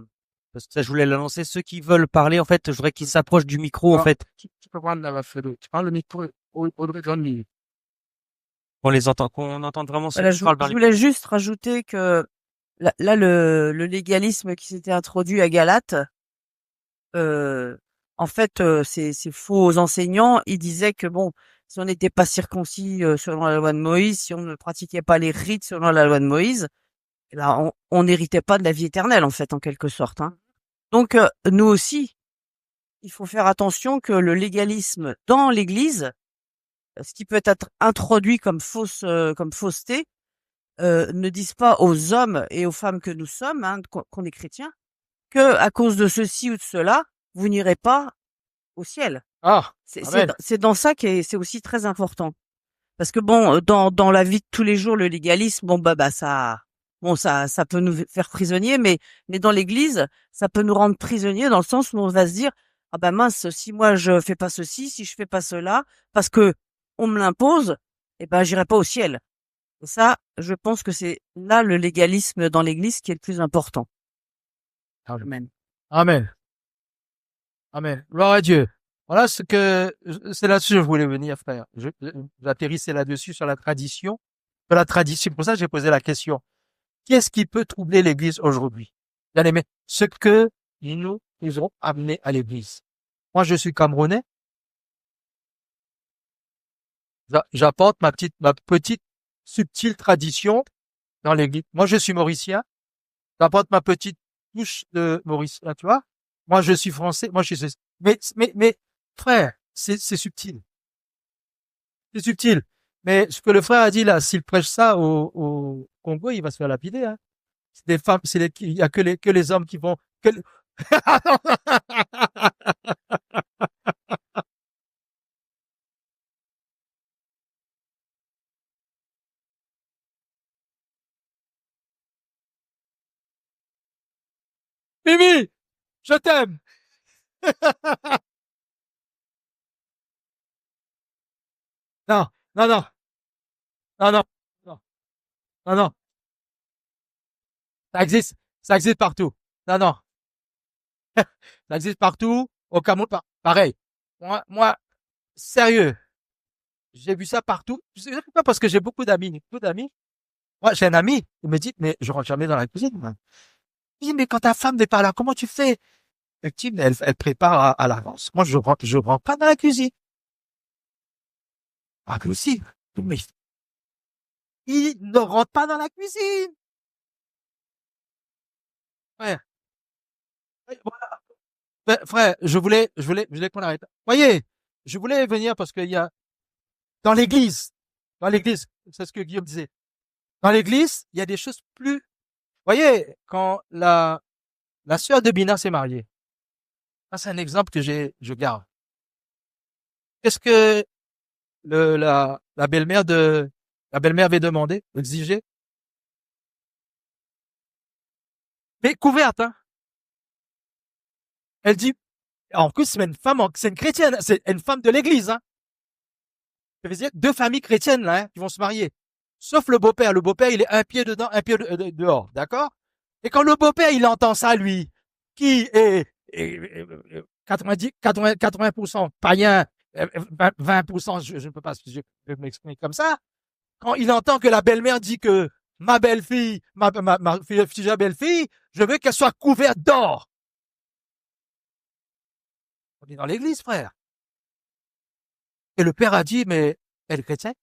parce que ça, je voulais l'annoncer. Ceux qui veulent parler, en fait, je voudrais qu'ils s'approchent du micro, en fait. Tu peux prendre la Fredo. Tu prends le micro, Audrey, donne-lui. Qu'on entende vraiment ceux Voilà, qui parlent dans je voulais juste rajouter que là, le légalisme qui s'était introduit à Galate, en fait, ces faux enseignants, ils disaient que bon, si on n'était pas circoncis selon la loi de Moïse, si on ne pratiquait pas les rites selon la loi de Moïse, eh ben, on n'héritait pas de la vie éternelle, en fait, en quelque sorte. Hein. Donc, nous aussi, il faut faire attention que le légalisme dans l'Église, ce qui peut être introduit comme fausseté, ne dise pas aux hommes et aux femmes que nous sommes, hein, qu'on est chrétiens, que à cause de ceci ou de cela, vous n'irez pas au ciel. Ah, C'est dans ça c'est aussi très important. Parce que bon, dans la vie de tous les jours, le légalisme, bon ça bon, ça peut nous faire prisonniers, mais dans l'église, ça peut nous rendre prisonniers dans le sens où on va se dire, ah ben mince, si moi je fais pas ceci, si je fais pas cela, parce que on me l'impose, eh ben j'irai pas au ciel. Et ça, je pense que c'est là le légalisme dans l'église qui est le plus important. Amen. Amen. Amen. Gloire à Dieu. Voilà c'est là-dessus que je voulais venir, frère. J'atterrissais là-dessus sur la tradition. Sur la tradition. Pour ça, j'ai posé la question. Qu'est-ce qui peut troubler l'église aujourd'hui? Bien aimé, ce que nous ont amené à l'église. Moi, je suis Camerounais. J'apporte ma petite subtile tradition dans l'église. Moi, je suis mauricien. J'apporte ma petite touche de Maurice, là, tu vois. Moi, je suis français. Moi, je suis, mais, frère, c'est subtil. C'est subtil. Mais ce que le frère a dit là, s'il prêche ça au Congo, il va se faire lapider, hein. C'est des femmes, il y a que les hommes qui vont, Mimi, je t'aime. Non, non, non, non, non, non, non, non. Ça existe, ça existe partout. Non, non, ça existe partout. Au Cameroun, pareil. Moi, sérieux. J'ai vu ça partout. Je sais pas parce que j'ai beaucoup d'amis. Beaucoup d'amis. Moi, j'ai un ami. Il me dit, mais je rentre jamais dans la cuisine, moi. Il dit, mais quand ta femme n'est pas là, comment tu fais? Effectivement, elle prépare à l'avance. Moi, je rentre pas dans la cuisine. Ah, mais aussi. Mais il ne rentre pas dans la cuisine. Frère. Voilà. Frère, je voulais qu'on arrête. Voyez, je voulais venir parce qu'il y a, dans l'église, c'est ce que Guillaume disait. Dans l'église, il y a des choses plus, voyez, quand la sœur de Bina s'est mariée. Ça, c'est un exemple que je garde. Qu'est-ce que la belle-mère avait demandé, exigé? Mais couverte, hein. Elle dit, en plus, c'est une chrétienne, c'est une femme de l'église, hein. Ça veut dire deux familles chrétiennes, là, hein, qui vont se marier. Sauf le beau-père. Le beau-père, il est un pied dedans, un pied dehors. D'accord? Et quand le beau-père, il entend ça, lui, qui est 80% païen, 20%, je ne peux pas m'exprimer comme ça. Quand il entend que la belle-mère dit que ma belle-fille, ma future belle-fille, je veux qu'elle soit couverte d'or. On est dans l'église, frère. Et le père a dit, mais elle est chrétienne?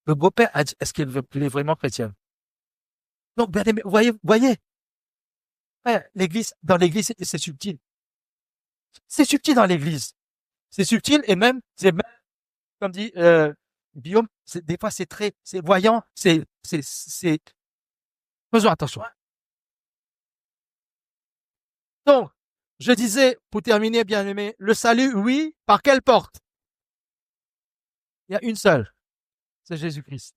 Le beau-père a dit, est-ce qu'il est vraiment chrétien? Donc, bien aimé, voyez, frère, dans l'église, c'est subtil. C'est subtil dans l'église. C'est subtil et même, comme dit, Guillaume, des fois c'est voyant, faisons attention. Donc, je disais, pour terminer, bien aimé, le salut, oui, par quelle porte? Il y a une seule. C'est Jésus-Christ.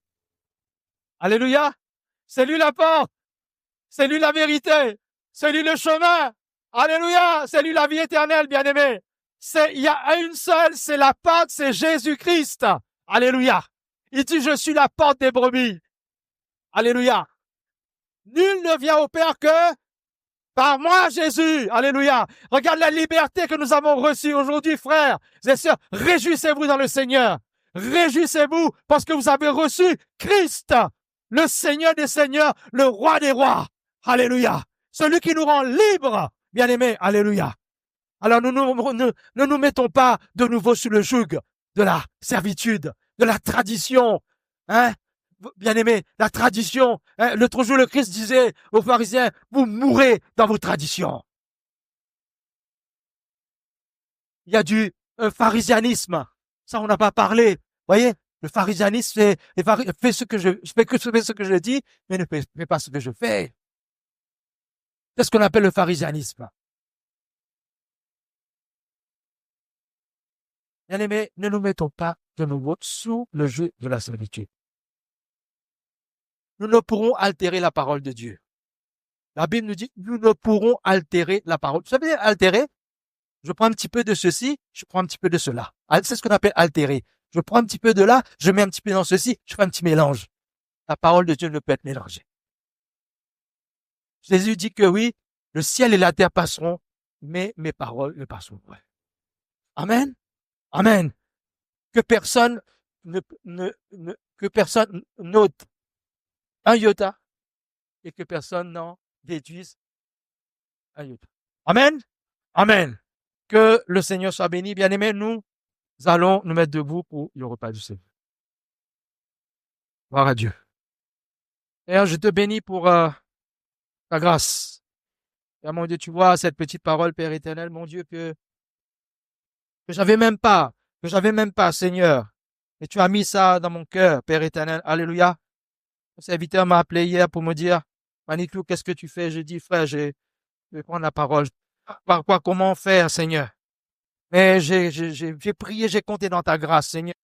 Alléluia. C'est lui la porte. C'est lui la vérité. C'est lui le chemin. Alléluia. C'est lui la vie éternelle, bien aimé. Il y a une seule, c'est la porte, c'est Jésus-Christ. Alléluia. Il dit, je suis la porte des brebis. Alléluia. Nul ne vient au Père que par moi, Jésus. Alléluia. Regarde la liberté que nous avons reçue aujourd'hui, frères et sœurs. Réjouissez-vous dans le Seigneur. Réjouissez-vous parce que vous avez reçu Christ, le Seigneur des Seigneurs, le Roi des Rois. Alléluia. Celui qui nous rend libres, bien-aimés. Alléluia. Alors ne nous mettons pas de nouveau sous le joug de la servitude, de la tradition. Hein? Bien-aimés, la tradition. Hein? L'autre jour, le Christ disait aux pharisiens, vous mourrez dans vos traditions. Il y a du pharisianisme. Ça, on n'a pas parlé. Vous voyez, le pharisianisme, c'est fais ce que je dis, mais ne fais pas ce que je fais. C'est ce qu'on appelle le pharisianisme. Bien-aimés, ne nous mettons pas de nouveau sous le jeu de la servitude. nous ne pourrons altérer la parole de Dieu. La Bible nous dit, nous ne pourrons altérer la parole. Vous savez, altérer? Je prends un petit peu de ceci, je prends un petit peu de cela. C'est ce qu'on appelle altérer. Je prends un petit peu de là, je mets un petit peu dans ceci, je fais un petit mélange. La parole de Dieu ne peut être mélangée. Jésus dit que oui, le ciel et la terre passeront, mais mes paroles ne passeront pas. Amen. Amen. Que personne que personne note un iota et que personne n'en déduise un iota. Amen. Amen. Que le Seigneur soit béni. Bien-aimés, nous allons nous mettre debout pour le repas du Seigneur. Gloire à Dieu. Seigneur, je te bénis pour ta grâce. Père mon Dieu, tu vois cette petite parole, Père éternel, mon Dieu, que j'avais même pas, Seigneur. Et tu as mis ça dans mon cœur, Père éternel. Alléluia. Mon serviteur m'a appelé hier pour me dire, Manitou, qu'est-ce que tu fais? J'ai dit, frère, je vais prendre la parole. Par quoi, comment faire, Seigneur? Mais j'ai prié, j'ai compté dans ta grâce, Seigneur.